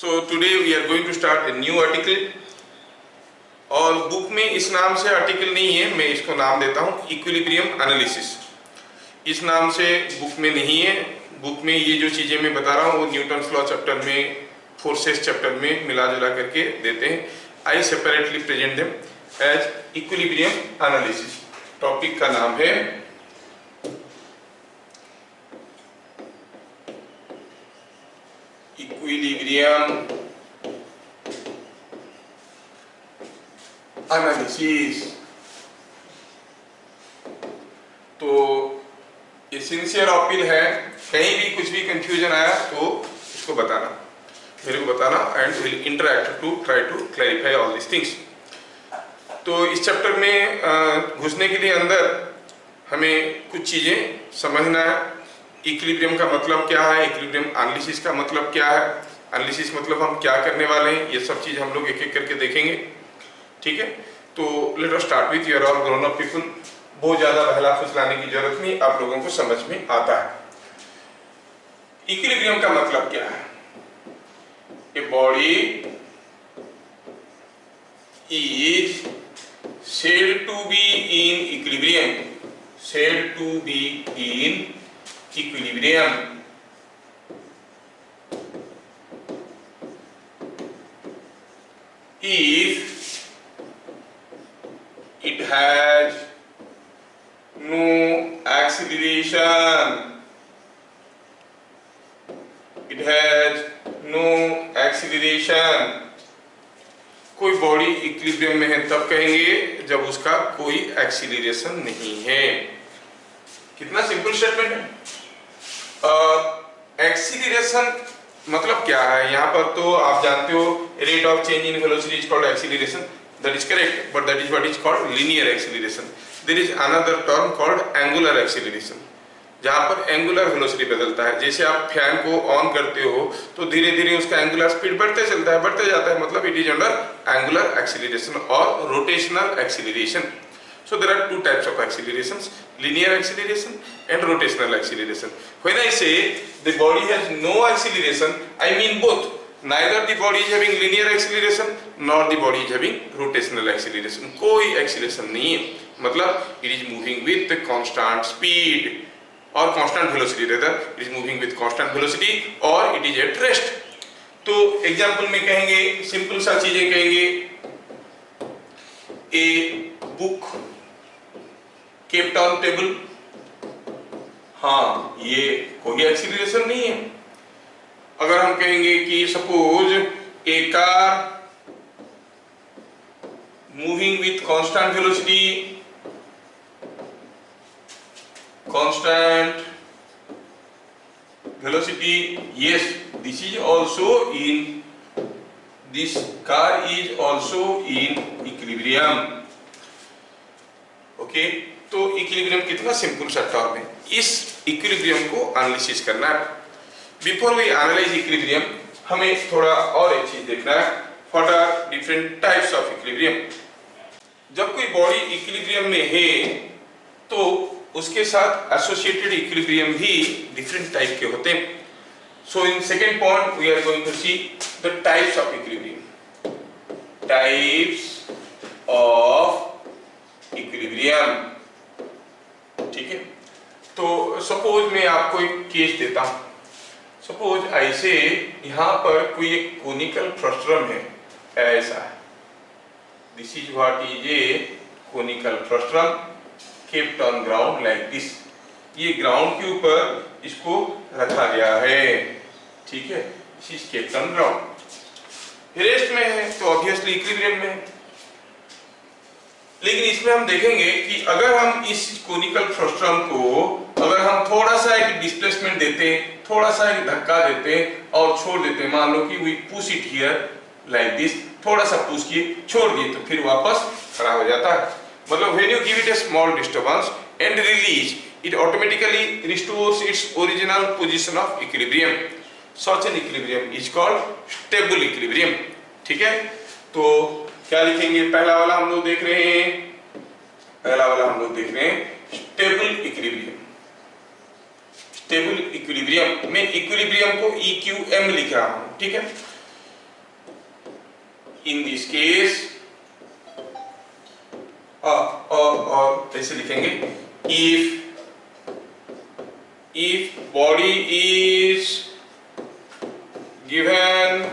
So today we are going to start a new article और book में इस नाम से आर्टिकल नहीं है, मैं इसको नाम देता हूँ इक्विलिब्रियम एनालिसिस। इस नाम से बुक में नहीं है। बुक में ये जो चीज़ें मैं बता रहा हूँ वो न्यूटन्स लॉ चैप्टर में, फोर्सेस चैप्टर में मिला जुला करके देते हैं। I separately present them as equilibrium analysis. Topic का नाम है इक्विलिब्रियम एनालिसिस। तो ये सिंसियर अपील है, कहीं भी कुछ भी कंफ्यूजन आया तो इसको बताना, मेरे को बताना, and will interact to try to clarify all this things. तो इस चैप्टर में घुसने के लिए अंदर हमें कुछ चीज़ें समझना है। इक्विलिब्रियम का मतलब क्या है, इक्विलिब्रियम एनालिसिस का मतलब क्या है, एनालिसिस मतलब हम क्या करने वाले हैं, ये सब चीज़ हम लोग एक एक करके देखेंगे। ठीक है, तो let us start with your all grown up people. बहुत ज़्यादा बहला फुसलाने की जरूरत नहीं, आप लोगों को समझ में आता है। इक्विलिब्रियम का मतलब क्या है? ए body is said to be in equilibrium, said to be in equilibrium if it has no acceleration, it has no acceleration। कोई बॉडी इक्विलिब्रियम में है तब कहेंगे जब उसका कोई एक्सीलरेशन नहीं है। कितना सिंपल स्टेटमेंट है। एक्सीलरेशन मतलब क्या है? यहाँ पर तो आप जानते हो rate of change in velocity is called acceleration, that is correct, but that is what is called linear acceleration. There is another term called angular acceleration, जहाँ पर एंगुलर वेलोसिटी बदलता है। जैसे आप फैन को ऑन करते हो तो धीरे धीरे उसका एंगुलर स्पीड बढ़ते चलता है, बढ़ते जाता है, मतलब it is under angular acceleration और rotational acceleration. So there are two types of accelerations, linear acceleration and rotational acceleration. When I say the body has no acceleration, I mean both. Neither the body is having linear acceleration nor the body is having rotational acceleration. कोई acceleration नहीं है, मतलब it is moving with the constant speed और constant velocity, rather it is moving with constant velocity और it is at rest। तो example में कहेंगे, simple सा चीजें कहेंगे, a book kept on table, हाँ ये कोई एक्सीलरेशन नहीं है। अगर हम कहेंगे कि suppose A car moving with constant velocity, constant velocity, yes, this is also in, this car is also in equilibrium। Okay, तो इक्विलिब्रियम कितना सिंपल सा टर्म है। इस इक्विलिब्रियम को एनालिसिस करना है। बिफोर वी एनालाइज इक्विलिब्रियम हमें थोड़ा और एक चीज देखना है, what are different types of equilibrium. जब कोई बॉडी इक्विलिब्रियम में है तो उसके साथ एसोसिएटेड इक्विलिब्रियम भी डिफरेंट टाइप के होते हैं। So in second point we are going to see the types of equilibrium, types of equilibrium. ठीक है, तो सपोज मैं आपको एक केस देता हूं। सपोज ऐसे यहां पर कोई एक कोनिकल फ्रस्ट्रम है, ऐसा है, this is what is a conical frustum kept on ground like this. ये ग्राउंड के ऊपर इसको रखा गया है। ठीक है, this is kept on ground. Rest में है तो ऑब्वियसली इक्विलिब्रियम में है। लेकिन इसमें हम देखेंगे कि अगर हम इस कोनिकल फ्रस्ट्रम को अगर हम थोड़ा सा एक डिस्प्लेसमेंट देते, थोड़ा सा एक धक्का देते और छोड़ देते, मान लो कि we push it here like this, थोड़ा सा पुश किए छोड़ दिए तो फिर वापस खड़ा हो जाता है। मतलब when you give it A small disturbance and release, it automatically restores its original position of equilibrium. Such an equilibrium is called stable equilibrium. ठीक है, तो क्या लिखेंगे? पहला वाला हम लोग देख रहे हैं, पहला वाला हम लोग देख रहे हैं स्टेबल इक्विलिब्रियम। स्टेबल इक्विलिब्रियम में इक्विलिब्रियम को EQM लिख रहा हूं। ठीक है, in this case और ऐसे लिखेंगे if body is given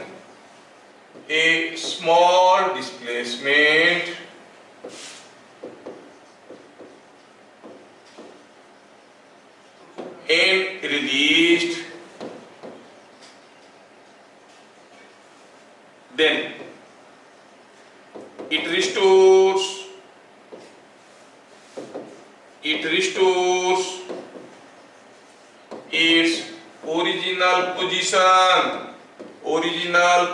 a small displacement and released, then it restores its original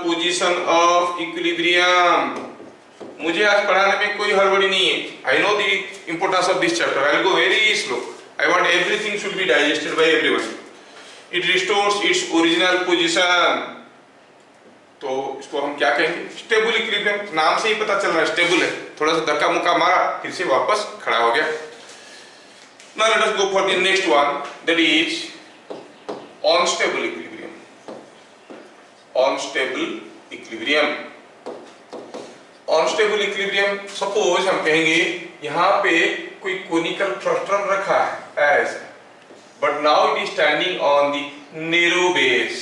position of equilibrium. मुझे आज पढ़ाने में कोई हड़बड़ी नहीं है. I know the importance of this chapter. I will go very slow. I want everything should be digested by everyone. It restores its original position. तो इसको हम क्या कहेंगे? Stable equilibrium. नाम से ही पता चल रहा है स्टेबल है. थोड़ा सा धक्का मुक्का मारा फिर से वापस खड़ा हो गया. Now let us go for the next one, that is unstable equilibrium. Unstable equilibrium. Unstable equilibrium. Suppose हम कहेंगे यहाँ पे कोई conical frustum रखा है ऐसा, but now it is standing on the narrow base.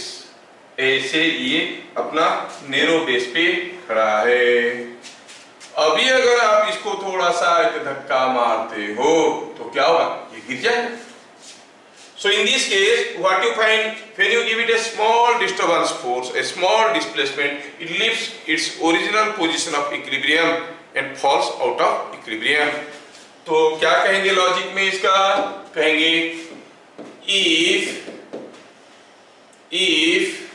ऐसे ये अपना narrow base पे खड़ा है. अभी अगर आप इसको थोड़ा सा एक धक्का मारते हो तो क्या होगा? ये गिर जाएगा. So in this case, what you find when you give it a small disturbance force, a small displacement, it leaves its original position of equilibrium and falls out of equilibrium. तो क्या कहेंगे लॉजिक में इसका? कहेंगे if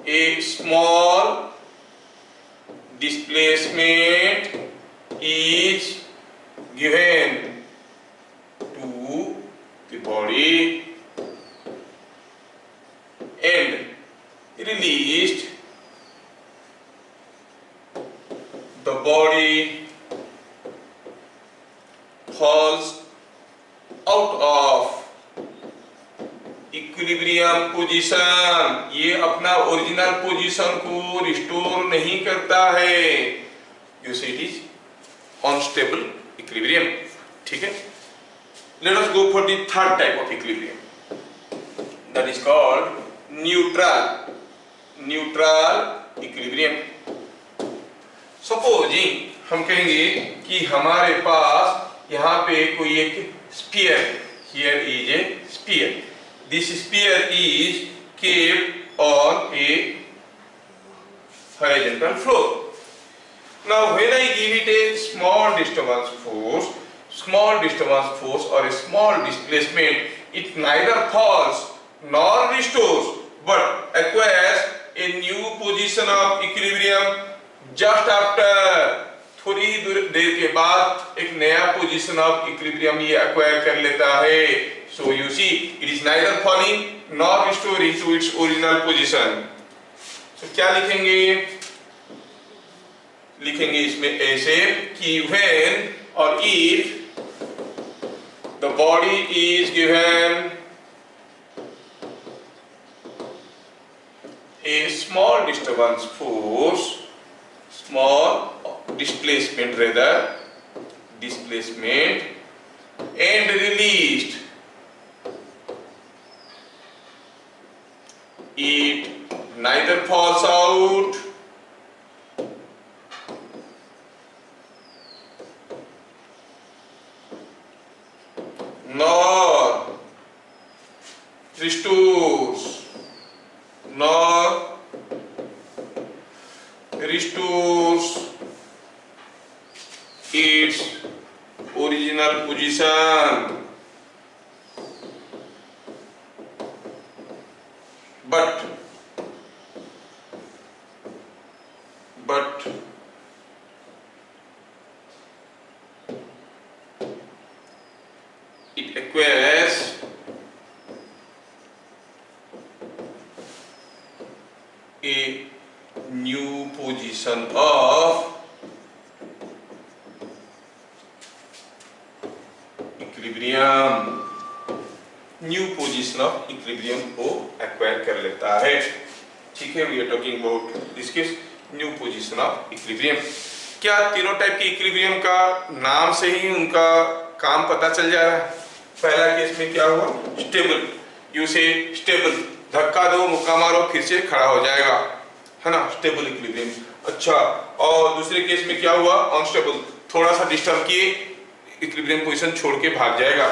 a small displacement is given to the body and released, the body falls out of equilibrium position. ये अपना original position को restore नहीं करता है. You see it is unstable equilibrium. ठीक है. Let us go for the third type of equilibrium, that is called neutral equilibrium. Supposing हम कहेंगे कि हमारे पास यहाँ पे कोई एक sphere, here is a sphere. This sphere is kept on a horizontal floor. Now when I give it a small disturbance force or a small displacement, it neither falls nor restores but acquires a new position of equilibrium just after. थोड़ी देर के बाद एक नया position of equilibrium ये acquire कर लेता है. So you see, it is neither falling nor restoring to its original position. So क्या लिखेंगे? लिखेंगे इसमें ऐसे कि when or if the body is given a small disturbance force, small displacement and released, it neither falls out nor restores its original position, but it acquires a new position of equilibrium. New position of equilibrium को acquire कर लेता है. ठीक है. We are talking about this case. New position of equilibrium. क्या तीनों type के equilibrium का नाम से ही उनका काम पता चल जा रहा है? पहला केस में क्या हुआ, स्टेबल, यू से स्टेबल, धक्का दो मुक्का मारो फिर से खड़ा हो जाएगा, है ना, स्टेबल इक्विलिब्रियम। अच्छा, और दूसरे केस में क्या हुआ, अनस्टेबल, थोड़ा सा डिस्टर्ब किए इक्विलिब्रियम पोजीशन छोड़ के भाग जाएगा।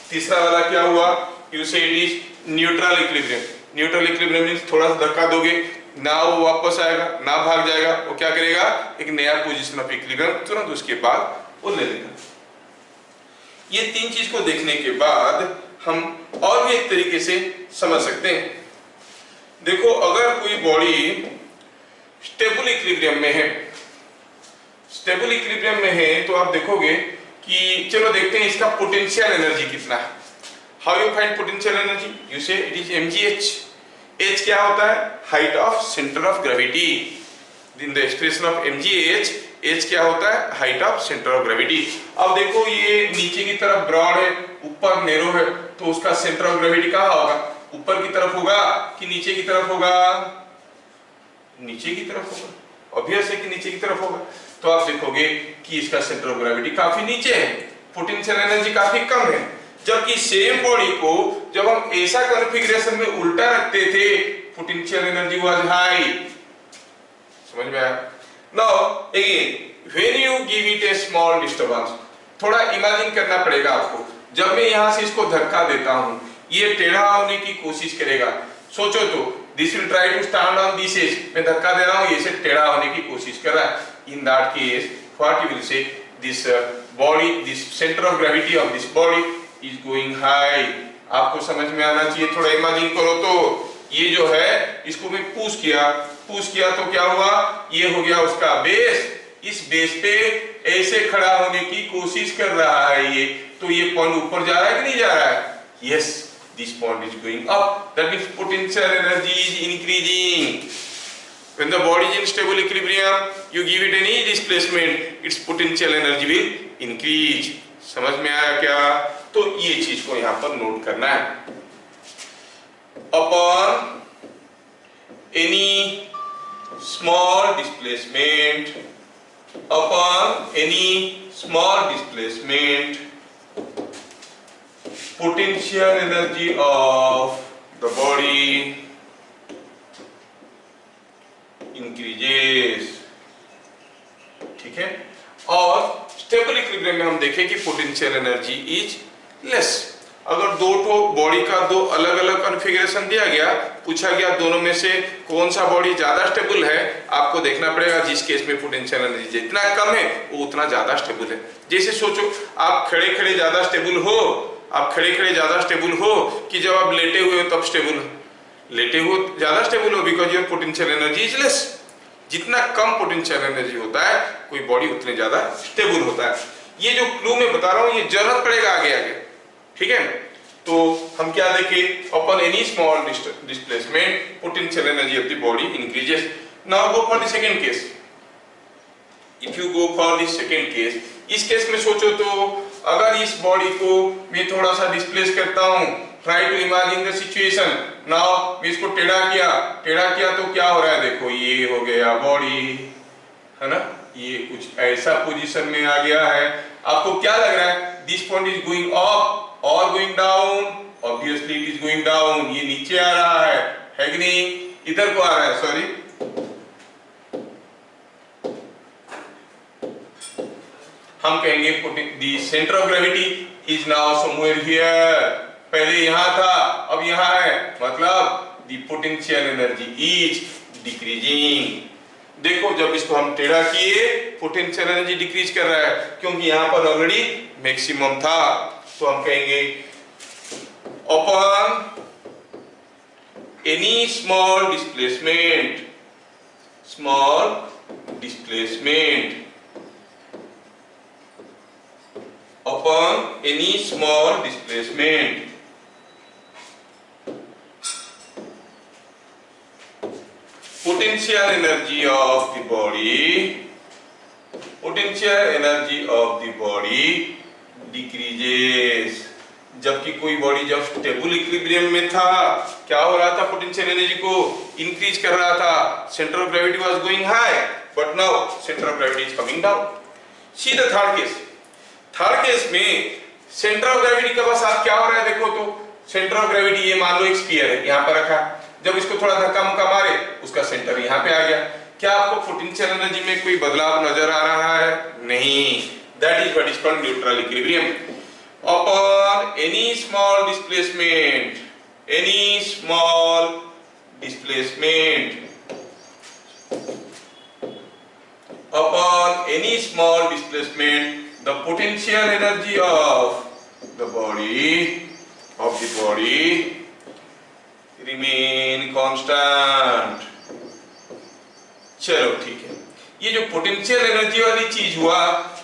तीसरा वाला क्या हुआ, यू से it is neutral equilibrium. Neutral equilibrium means थोड़ा सा धक्का दोगे ना वो वापस आएगा ना भाग जाएगा, वो क्या करेगा, एक नया पोजीशन ऑफ इक्विलिब्रियम तुरंत उसके बाद वो ले लेगा। ये तीन चीज को देखने के बाद हम और भी एक तरीके से समझ सकते हैं। देखो, अगर कोई बॉडी स्टेबल इक्विलिब्रियम में है, स्टेबल इक्विलिब्रियम में है तो आप देखोगे कि चलो देखते हैं इसका पोटेंशियल एनर्जी कितना है। How you find potential energy, you से इट इज mgh। h क्या होता है, height of centre of gravity. In the expression of mgh, h क्या होता है, height of centre of gravity. अब देखो ये नीचे की तरफ ब्रॉड है, ऊपर नैरो है, तो उसका सेंटर ऑफ ग्रेविटी कहाँ होगा, ऊपर की तरफ होगा कि नीचे की तरफ होगा, नीचे की तरफ होगा, ऑब्वियस है कि नीचे की तरफ होगा। तो आप देखोगे कि इसका सेंटर ऑफ ग्रेविटी काफी नीचे है, पोटेंशियल एनर्जी काफी कम है। जबकि सेम बॉडी को जब हम ऐसा कॉन्फ़िगरेशन में उल्टा रखते थे, पोटेंशियल एनर्जी वाज हाई। समझ में आया? Now again when you give it A small disturbance, थोड़ा इमेजिन करना पड़ेगा आपको। जब मैं यहां से इसको धक्का देता हूं, ये टेढ़ा होने की कोशिश करेगा। सोचो तो, this will try to stand on this edge, मैं धक्का दे रहा हूं, ये से टेढ़ा होने की कोशिश कर रहा है। इन that case what you will say, this body, this centre of gravity of this body is going high. आपको समझ में आना चाहिए, थोड़ा इमेजिन करो तो, ये जो है इसको मैं पुश किया तो क्या हुआ, ये हो गया उसका बेस, इस बेस पे ऐसे खड़ा होने की कोशिश कर रहा है ये, तो ये पॉइंट ऊपर जा रहा है कि नहीं जा रहा है, yes, this point is going up, that means potential energy is increasing. When the body is in stable equilibrium, you give it any displacement, its potential energy will increase. समझ में आया क्या? तो ये चीज को यहाँ पर नोट करना है। Upon any small displacement, potential energy of the body increases. ठीक है, और स्टेबल इक्विलिब्रियम में हम देखें कि पोटेंशियल एनर्जी इज लेस। अगर दो तो बॉडी का दो अलग अलग कॉन्फ़िगरेशन दिया गया, पूछा गया दोनों में से कौन सा बॉडी ज्यादा स्टेबल है, आपको देखना पड़ेगा जिस केस में पोटेंशियल एनर्जी जितना कम है वो उतना ज्यादा स्टेबल है। जैसे सोचो आप खड़े खड़े ज्यादा स्टेबल हो, कि जब आप लेटे हुए हो तब स्टेबल हो, लेटे हो ज्यादा स्टेबल हो, because your potential energy is less. जितना कम पोटेंशियल एनर्जी होता है कोई बॉडी उतने ज्यादा स्टेबल होता है। ये जो क्लू मैं बता रहा हूं ये जरूरत पड़ेगा आगे आगे, ठीक है। तो हम क्या देखें, upon any small displacement potential energy of the body increases. Now go for the second case. If you go for the second case, इस केस में सोचो तो अगर इस बॉडी को मैं थोड़ा सा डिस्प्लेस करता हूं, try to imagine the situation. Now मैं इसको टेढ़ा किया तो क्या हो रहा है, देखो ये हो गया बॉडी, है ना, ये कुछ ऐसा पोजीशन में आ गया है। आपको क्या लग रहा है, this point is going up और going down, obviously it is going down, ये नीचे आ रहा है कि नहीं, इधर को आ रहा है, सॉरी, हम कहेंगे the centre of gravity is now somewhere here. पहले यहां था अब यहां है, मतलब the potential energy is decreasing. देखो जब इसको हम टेढ़ा किए पोटेंशियल एनर्जी डिक्रीज कर रहा है, क्योंकि यहां पर ऑलरेडी मैक्सिमम था। तो हम कहेंगे upon any small displacement, upon any small displacement, potential energy of the body decreases। जबकि कोई बॉडी जब स्टेबल इक्विलिब्रियम में था, क्या हो रहा था, पोटेंशियल एनर्जी को इंक्रीज कर रहा था, centre of gravity was going high, but now centre of gravity is coming down. See the third case. Third case में सेंटर ऑफ ग्रेविटी का बस आप क्या हो रहा है देखो, तो सेंटर ऑफ ग्रेविटी ये मान लो एक स्फीयर है, यहाँ पर रखा, जब इसको थोड़ा धक्का मुक्का मारे उसका सेंटर यहाँ पे आ गया। क्या आपको पोटेंशियल एनर्जी में कोई बदलाव नजर आ रहा है? नहीं। That is what is called neutral equilibrium. Upon any small displacement, any small displacement, upon any small displacement, the potential energy of the body remain constant। चलो ठीक है, ये जो पोटेंशियल एनर्जी वाली चीज हुआ,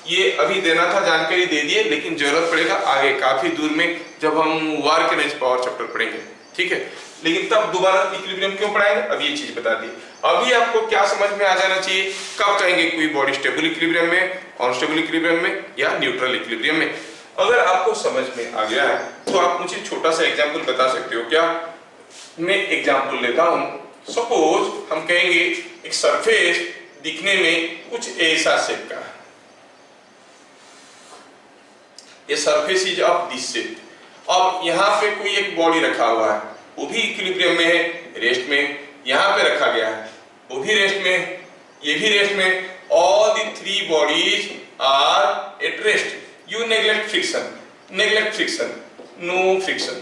ये अभी देना था, जानकारी दे दिए, लेकिन जरूरत पड़ेगा आगे काफी दूर में जब हम वर्क एनर्जी पावर चैप्टर पढ़ेंगे, ठीक है। लेकिन तब दोबारा इक्विलिब्रियम क्यों पढ़ाएंगे, अब ये चीज बता दी। अभी आपको क्या समझ में आ जाना चाहिए, कब कहेंगे कोई बॉडी स्टेबल इक्विलिब्रियम में, अनस्टेबल इक्विलिब्रियम में या न्यूट्रल इक्विलिब्रियम में। अगर आपको समझ में आ गया है तो आप मुझे छोटा सा एग्जांपल बता सकते हो क्या? मैं एग्जांपल लेता हूं। सपोज हम कहेंगे एक सरफेस दिखने में कुछ ऐसा शेप का है, ये surface is of this shape. अब यहाँ पे कोई एक बॉडी रखा हुआ है, वो भी इक्विलिब्रियम में है, रेस्ट में। यहाँ पे रखा गया है, वो भी रेस्ट में, ये भी रेस्ट में। All the three bodies are at rest. You neglect friction, neglect friction, no friction,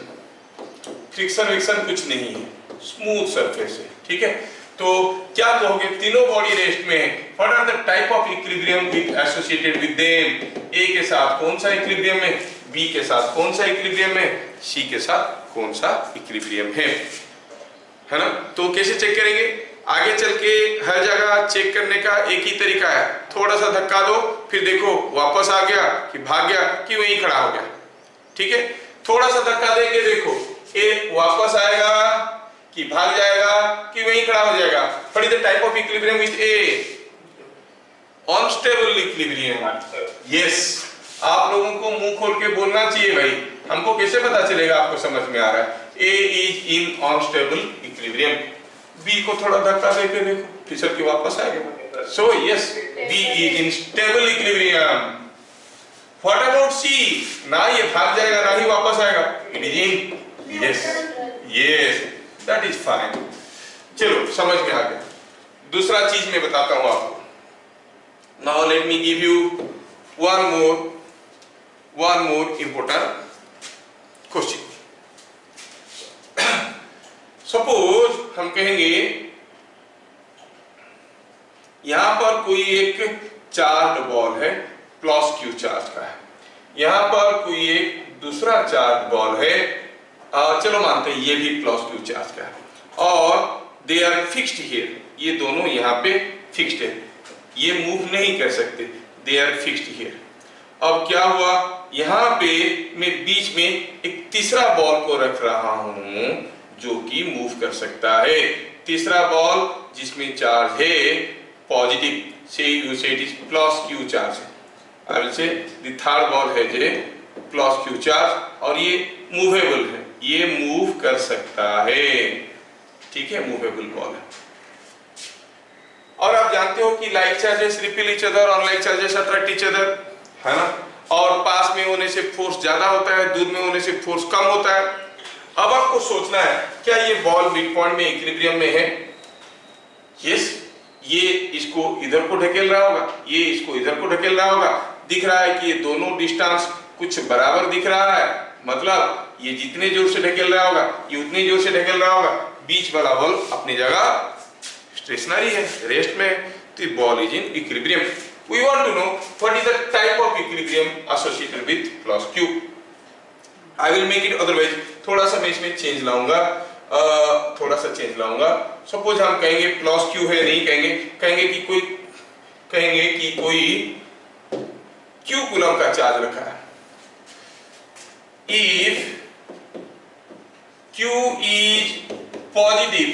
friction विक्शन कुछ नहीं है, स्मूथ सरफेस है, ठीक है। तो क्या कहोगे, तीनों बॉडी रेस्ट में है। What are the type of equilibrium with associated with them? A के साथ कौन सा इक्विलिब्रियम है, बी के साथ कौन सा इक्विलिब्रियम है, सी के साथ कौन सा इक्विलिब्रियम है ना। तो कैसे चेक करेंगे? आगे चल के हर जगह चेक करने का एक ही तरीका है, थोड़ा सा धक्का दो, फिर देखो वापस आ गया कि भाग गया कि वहीं खड़ा हो गया, ठीक है। थोड़ा सा धक्का देके देखो, ए वापस आएगा कि भाग जाएगा कि वहीं खड़ा हो जाएगा। What is the type of equilibrium with A? Unstable equilibrium. Yes, आप लोगों को मुंह खोल के बोलना चाहिए भाई, हमको कैसे पता चलेगा आपको समझ में आ रहा है। A is in unstable equilibrium. B को थोड़ा धक्का देके देखो, फिसल के वापस आएगा। So yes, B is in stable equilibrium. What about C? ना ये भाग जाएगा ना ही वापस आएगा, it is in, yes yes, that is fine. चलो समझ में आ गया। दूसरा चीज मैं बताता हूं आपको। Now let me give you one more important question। Suppose हम कहेंगे यहां पर कोई एक चार्ज बॉल है, प्लस क्यू चार्ज का है, यहां पर कोई एक दूसरा चार्ज बॉल है, चलो मानते हैं ये भी प्लस क्यू चार्ज का है, और दे आर फिक्स्ड हियर, ये दोनों यहाँ पे फिक्स्ड है, ये मूव नहीं कर सकते, दे आर फिक्स्ड हियर। अब क्या हुआ, यहाँ पे मैं बीच में एक तीसरा बॉल को रख रहा हूं जो कि मूव कर सकता है। तीसरा बॉल जिसमें चार्ज है पॉजिटिव, से यू से it is plus Q charge. I will say the third ball है जे प्लस क्यू चार्ज, और ये मूवेबल है, ये मूव कर सकता है, ठीक है, मूवेबल बॉल है। और आप जानते हो कि like charges repel each other, unlike charges attract each other, है ना। और पास में होने से फोर्स ज्यादा होता है, दूर में होने से फोर्स कम होता है। अब आपको सोचना है क्या ये बॉल मिड पॉइंट में इक्विलिब्रियम में है? यस, ये इसको इधर को ढकेल रहा होगा, ये इसको इधर को ढकेल रहा होगा। दिख रहा है कि ये दोनों डिस्टेंस कुछ बराबर दिख रहा है, मतलब ये जितने जोर से ढकेल रहा होगा ये उतने जोर से ढकेल रहा होगा। बीच वाला बॉल अपनी जगह स्टेशनरी है, रेस्ट में, तो ball is in equilibrium. We want to know what is the type of equilibrium associated with plus Q. I will make it otherwise. थोड़ा सा मैं इसमें चेंज लाऊंगा, थोड़ा सा चेंज लाऊंगा। सपोज हम कहेंगे प्लस Q है, नहीं कहेंगे, कहेंगे कि कोई Q कूलम का चार्ज रखा है। If Q is positive,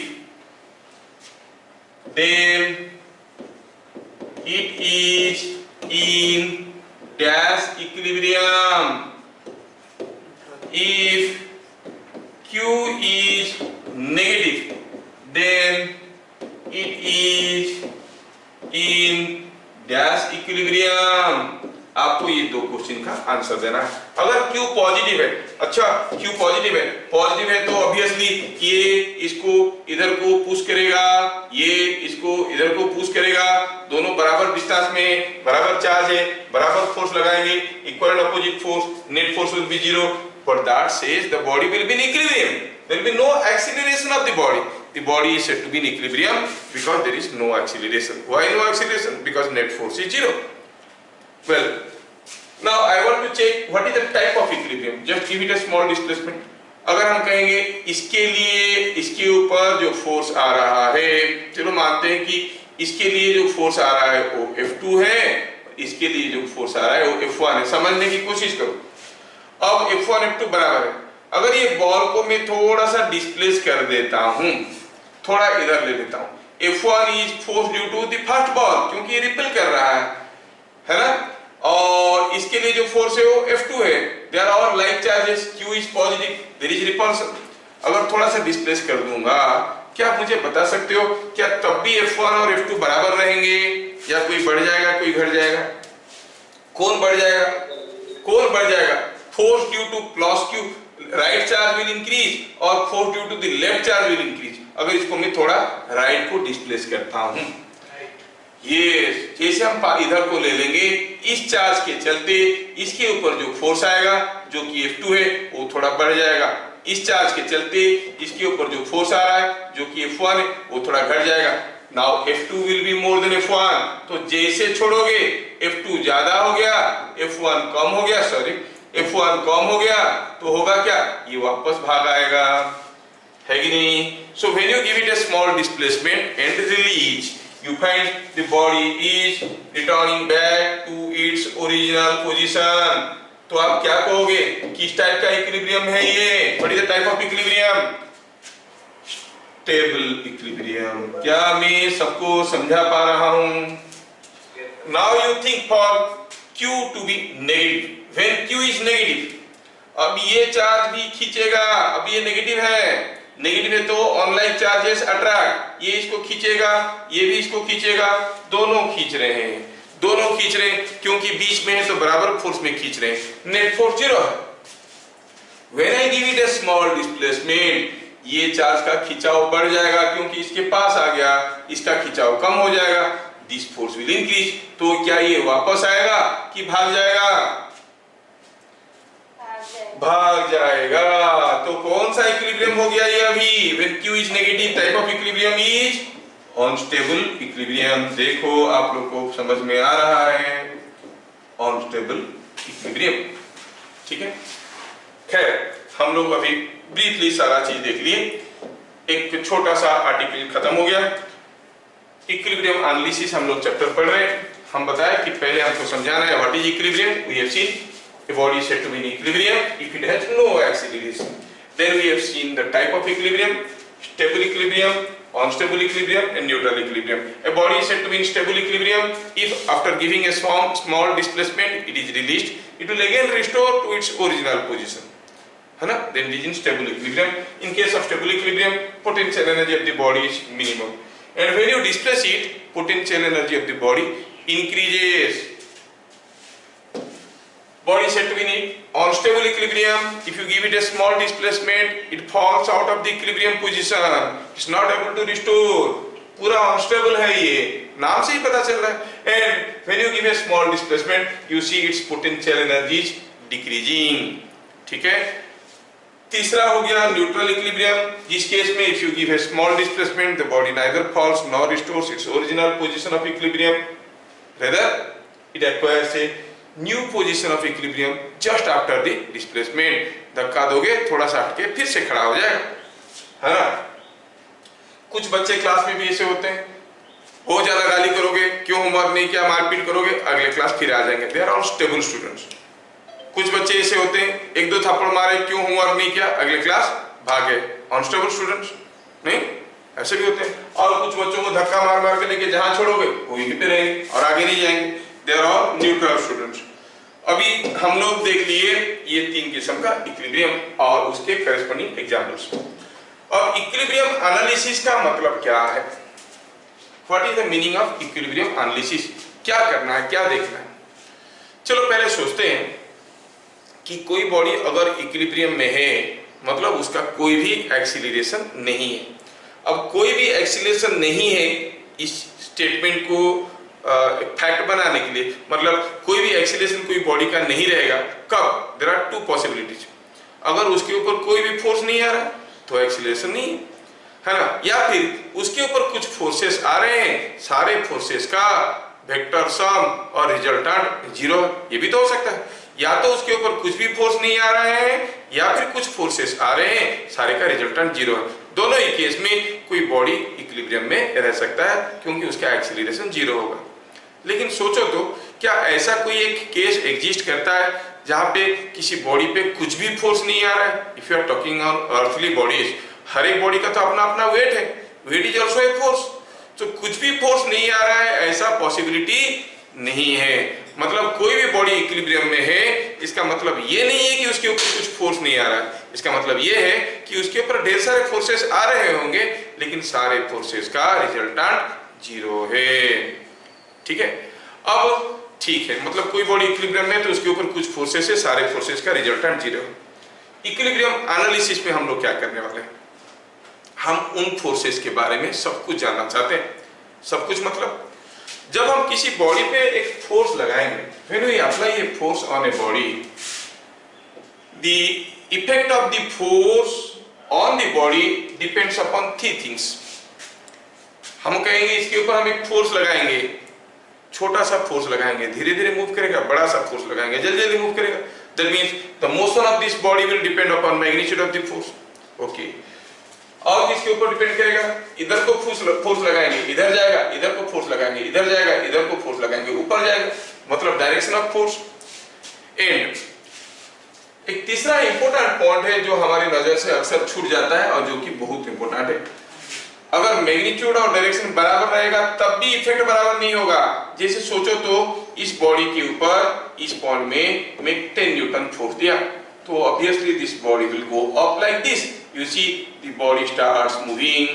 then it is in dash equilibrium, if Q is negative, then it is in dash equilibrium. आपको ये दो क्वेश्चन का आंसर देना है। अगर Q पॉजिटिव है, अच्छा Q पॉजिटिव है तो ऑब्वियसली ये इसको इधर को पुश करेगा, ये इसको इधर को पुश करेगा, दोनों बराबर डिस्टेंस में, बराबर चार्ज है, बराबर फोर्स लगाएंगे, equal and opposite force, net force will be zero, but that says the body will be in equilibrium, there will be no acceleration of the body. The body is said to be in equilibrium because there is no acceleration. Why no acceleration? Because net force is zero. Well, now I want to check what is the type of equilibrium. Just give it a small displacement. अगर हम कहेंगे इसके लिए इसके ऊपर जो force आ रहा है, चलो मानते हैं कि इसके लिए जो फोर्स आ रहा है वो F2 है, इसके लिए जो फोर्स आ रहा है वो F1 है। समझने की कोशिश करो। अब F1 F2 बराबर है। अगर ये बॉल को मैं थोड़ा सा डिस्प्लेस कर देता हूं, थोड़ा इधर ले लेता हूं, F1 is force due to the first ball, क्योंकि ये रिपेल कर रहा है ना, और इसके लिए जो फोर्स है वो F2 है। There are like charges, Q is positive, there is repulsion. अगर थोड़ा सा डिस्प्लेस कर दूंगा, क्या आप मुझे बता सकते हो क्या तब भी F1 और F2 बराबर रहेंगे या कोई बढ़ जाएगा कोई घट जाएगा? कौन बढ़ जाएगा, कौन बढ़ जाएगा? Force due to plus Q, right charge will increase और force due to the left charge will increase. अगर इसको मैं थोड़ा राइट को डिस्प्लेस करता हूं, ये जैसे हम इधर को ले लेंगे, इस चार्ज के चलते इसके ऊपर जो फोर्स आएगा जो कि F2 है वो थोड़ा बढ़ जाएगा, इस चार्ज के चलते इसके ऊपर जो फोर्स आ रहा है जो कि F1 है वो थोड़ा घट जाएगा। Now F2 will be more than F1, तो जैसे छोड़ोगे F2 ज्यादा हो गया, F1 कम हो गया, सॉरी F1 कम हो गया, तो होगा क्या, ये वापस भाग आएगा, है कि नहीं? So when you give it a small displacement and release, you find the body is returning back to its original position. तो आप क्या कहोगे, किस टाइप का इक्विलिब्रियम है ये? What is the type of equilibrium? Stable equilibrium। क्या मैं सबको समझा पा रहा हूं? Now you think for Q to be negative. When Q is negative, अब ये चार्ज भी खींचेगा, अब ये नेगेटिव है, नेगेटिव है तो ऑनलाइन चार्जेस अट्रैक्ट, ये इसको खींचेगा, ये भी इसको खींचेगा, दोनों खींच रहे हैं, दोनों खींच रहे हैं, क्योंकि बीच में है तो बराबर फोर्स में खींच रहे हैं, नेट फोर्स जीरो है। When I give it a small displacement, ये चार्ज का खिंचाव बढ़ जाएगा क्योंकि इसके पास आ गया, इसका खिंचाव कम हो जाएगा, दिस फोर्स विल इंक्रीज। तो क्या ये वापस आएगा कि भाग जाएगा? भाग जाएगा। तो कौन सा इक्विलिब्रियम हो गया ये अभी? When Q is negative, type of equilibrium is unstable equilibrium। देखो आप लोग को समझ में आ रहा है, unstable equilibrium, ठीक है। खैर हम लोग अभी ब्रीफली सारा चीज देख लिए, एक छोटा सा आर्टिकल खत्म हो गया। इक्विलिब्रियम एनालिसिस हम लोग चैप्टर पढ़ रहे हैं। हम बताए कि पहले हमको समझाना है what is equilibrium. We have seen a body is said to be in equilibrium if it has no acceleration. Then we have seen the type of equilibrium: stable equilibrium, unstable equilibrium and neutral equilibrium. A body is said to be in stable equilibrium if after giving a small displacement it is released, it will again restore to its original position, है ना? Then it is in stable equilibrium. In case of stable equilibrium, potential energy of the body is minimum, and when you displace it, potential energy of the body increases. Body is said to be in unstable equilibrium if you give it a small displacement, it falls out of the equilibrium position, it's not able to restore। पूरा unstable है, ये नाम से ही पता चल रहा है। And when you give a small displacement, you see its potential energy is decreasing, ठीक है। तीसरा हो गया न्यूट्रल इक्विलिब्रियम, जिस केस में if you give a small displacement, the body neither falls nor restores its original position of equilibrium, rather it acquires a new position of equilibrium just after the displacement. धक्का दोगे थोड़ा सा हटके फिर से खड़ा हो जाएगा, है ना? कुछ बच्चे क्लास में भी ऐसे होते हैं, बहुत ज्यादा गाली करोगे, क्यों होमवर्क नहीं किया, मारपीट करोगे, अगले क्लास फिर आ जाएंगे, they are all stable students. कुछ बच्चे ऐसे होते हैं, एक दो थप्पड़ मारे, क्यों होमवर्क नहीं किया, अगले क्लास भागे, अनस्टेबल स्टूडेंट्स नहीं, ऐसे भी होते हैं। और कुछ बच्चों को धक्का मार मार के लेके जहां छोड़ोगे वहीं पे रहेंगे और आगे नहीं जाएंगे, they are all neutral students. अभी हम लोग देख लिए ये 3 किस्म का इक्विलिब्रियम और उसके करेस्पॉन्डिंग एग्जाम्पल्स। और इक्विलिब्रियम एनालिसिस का मतलब क्या है? What is the meaning of equilibrium analysis? क्या करना है, क्या देखना है? चलो पहले सोचते हैं कि कोई बॉडी अगर इक्विलिब्रियम में है मतलब उसका कोई भी एक्सीलरेशन नहीं है। अब कोई भी एक्सीलरेशन नहीं है, इस स्टेटमेंट को फैक्ट बनाने के लिए मतलब कोई भी एक्सीलरेशन कोई बॉडी का नहीं रहेगा। कब? There are 2 possibilities. अगर उसके ऊपर कोई भी फोर्स नहीं आ रहा तो एक्सीलरेशन नहीं है ना, या फिर उसके ऊपर कुछ फोर्सेस आ रहे हैं, सारे फोर्सेस का वेक्टर सम और रिजल्टेंट 0, ये भी तो हो सकता है। या तो उसके ऊपर कुछ भी फोर्स नहीं आ रहे हैं या फिर कुछ फोर्सेस आ रहे हैं, सारे का रिजल्टेंट 0 है। दोनों ही केस में कोई बॉडी इक्विलिब्रियम में रह सकता है क्योंकि उसका एक्सीलरेशन 0 होगा। लेकिन सोचो तो क्या ऐसा कोई एक केस एग्जिस्ट करता है जहां पे किसी बॉडी पे कुछ भी फोर्स नहीं आ रहा है? If you are talking on earthly bodies, हर एक बॉडी का तो अपना अपना वेट है, weight is also a force. तो कुछ भी फोर्स नहीं आ रहा है ऐसा पॉसिबिलिटी नहीं है। मतलब कोई भी बॉडी इक्विलिब्रियम में है इसका मतलब ये नहीं है कि उसके ऊपर कुछ फोर्स नहीं आ रहा है। इसका मतलब ये है कि उसके ऊपर ढेर सारे फोर्सेस आ रहे होंगे लेकिन सारे फोर्सेस का रिजल्टेंट 0 है। ठीक है, अब ठीक है, मतलब कोई बॉडी इक्विलिब्रियम में तो उसके ऊपर कुछ फोर्सेस है, सारे फोर्सेस का रिजल्टेंट 0 है। इक्विलिब्रियम एनालिसिस में हम लोग क्या करने वाले हैं? हम उन फोर्सेस के बारे में सब कुछ जानना चाहते हैं। सब कुछ मतलब जब हम किसी बॉडी पे एक फोर्स लगाएंगे, when we apply a force on a body, the effect of the force on the body depends upon 3 things. हम कहेंगे इसके ऊपर हम एक फोर्स लगाएंगे, छोटा सा फोर्स लगाएंगे, धीरे धीरे मूव करेगा, बड़ा सा फोर्स लगाएंगे, जल्दी जल्दी मूव करेगा। That means the motion of this body will depend upon magnitude of the force. Okay, और किसके ऊपर डिपेंड करेगा? इधर को फोर्स लगाएंगे, इधर जाएगा, इधर को फोर्स लगाएंगे, इधर जाएगा, इधर को फोर्स लगाएंगे, ऊपर जाएगा, मतलब डायरेक्शन ऑफ फोर्स। एंड एक तीसरा इंपॉर्टेंट पॉइंट है जो हमारी नजर से अक्सर छूट जाता है और जो कि बहुत इंपॉर्टेंट है। अगर मैग्नीट्यूड और डायरेक्शन बराबर रहेगा तब भी इफेक्ट बराबर नहीं होगा। जैसे सोचो तो इस बॉडी के ऊपर इस पॉइंट में मैं 10 न्यूटन फोर्स दिया तो obviously this body will go up like this. You see the body starts moving.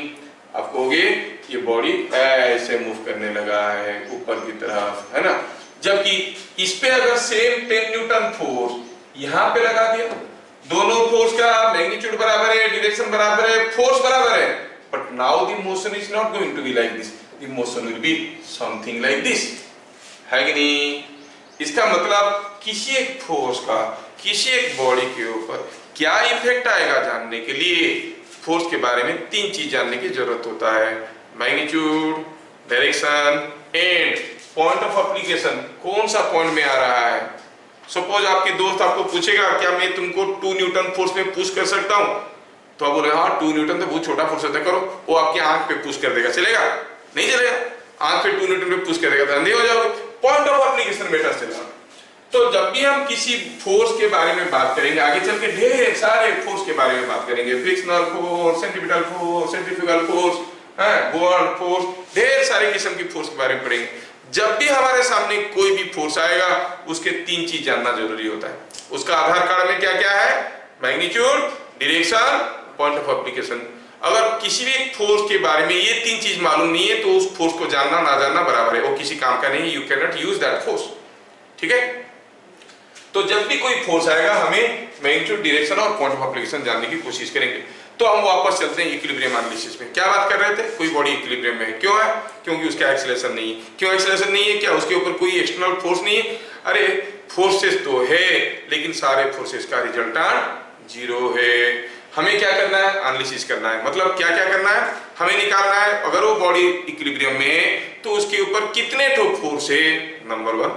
आप कहोगे ये बॉडी ऐसे मूव करने लगा है ऊपर की तरफ, है ना। जबकि इस पे अगर सेम 10 न्यूटन फोर्स यहाँ पे लगा दिया, दोनों फोर्स का मैग्नीट्यूड बराबर है, डायरेक्शन बराबर है, फोर्स बराबर है, but now the motion is not going to be like this, the motion will be something like this, है कि नहीं। इसका मतलब किसी एक फोर्स का किसी एक बॉडी के ऊपर क्या इफेक्ट आएगा जानने के लिए फोर्स के बारे में 3 चीज जानने की जरूरत होता है। Magnitude, direction and point of application. कौन सा पॉइंट में आ रहा है। सपोज आपके दोस्त आपको पूछेगा क्या मैं तुमको 2 न्यूटन फोर्स में पुश कर सकता हूं, तो आप बोले हाँ 2 न्यूटन तो बहुत छोटा फोर्स होता है, करो। वो आपकी आंख पे पुश कर देगा, चलेगा? नहीं चलेगा। आंख पे 2 न्यूटन पे पुश करेगा तो अंधे हो जाओगे। पॉइंट ऑफ एप्लीकेशन बेटा चला। तो जब भी हम किसी फोर्स के बारे में बात करेंगे, आगे चल के ढेर सारे फोर्स के बारे में बात करेंगे, frictional force, centripetal force, centrifugal force, buoyant force, ढेर सारे किस्म की फोर्स के बारे में पढ़ेंगे। जब भी हमारे सामने कोई भी फोर्स आएगा उसके 3 चीज जानना जरूरी होता है। उसका आधार कार्ड में क्या क्या है? Magnitude, direction, point of application. अगर किसी भी फोर्स के बारे में ये 3 चीज मालूम नहीं है तो उस फोर्स को जानना ना जानना बराबर है, वो किसी काम का नहीं। You can not use that force. ठीक है, तो जब भी कोई फोर्स आएगा हमें मैग्नीट्यूड, डायरेक्शन और पॉइंट ऑफ एप्लीकेशन जानने की कोशिश करेंगे। तो हम वापस चलते हैं इक्विलिब्रियम एनालिसिस में। क्या बात कर रहे थे? कोई बॉडी इक्विलिब्रियम में है, क्यों है? क्योंकि उसका एक्सीलरेशन नहीं है। क्यों एक्सीलरेशन नहीं है? क्या उसके ऊपर कोई एक्सटर्नल फोर्स नहीं है? अरे फोर्सेस तो है लेकिन सारे फोर्सेस का रिजल्टेंट 0 है। हमें क्या करना है? एनालिसिस करना है। मतलब क्या क्या करना है? हमें निकालना है अगर वो बॉडी इक्विलिब्रियम में है तो उसके ऊपर कितने ठो फोर्स है। नंबर 1,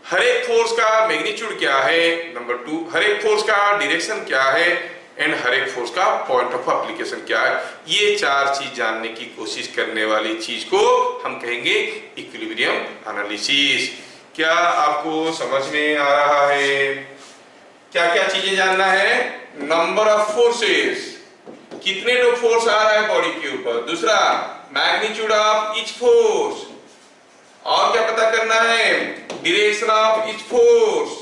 हर एक फोर्स का मैग्नीट्यूड क्या है। नंबर 2, हर एक फोर्स का डायरेक्शन क्या है एंड हर एक फोर्स का पॉइंट ऑफ एप्लीकेशन क्या है। ये 4 चीज जानने की कोशिश करने वाली चीज को हम कहेंगे इक्विलिब्रियम एनालिसिस। क्या आपको समझ में आ रहा है? क्या क्या चीजें जानना है? नंबर ऑफ फोर्सेस, कितने तो फोर्स आ रहा है बॉडी के ऊपर। दूसरा, मैग्नीट्यूड ऑफ ईच फोर्स। और क्या पता करना है? Direction of each force.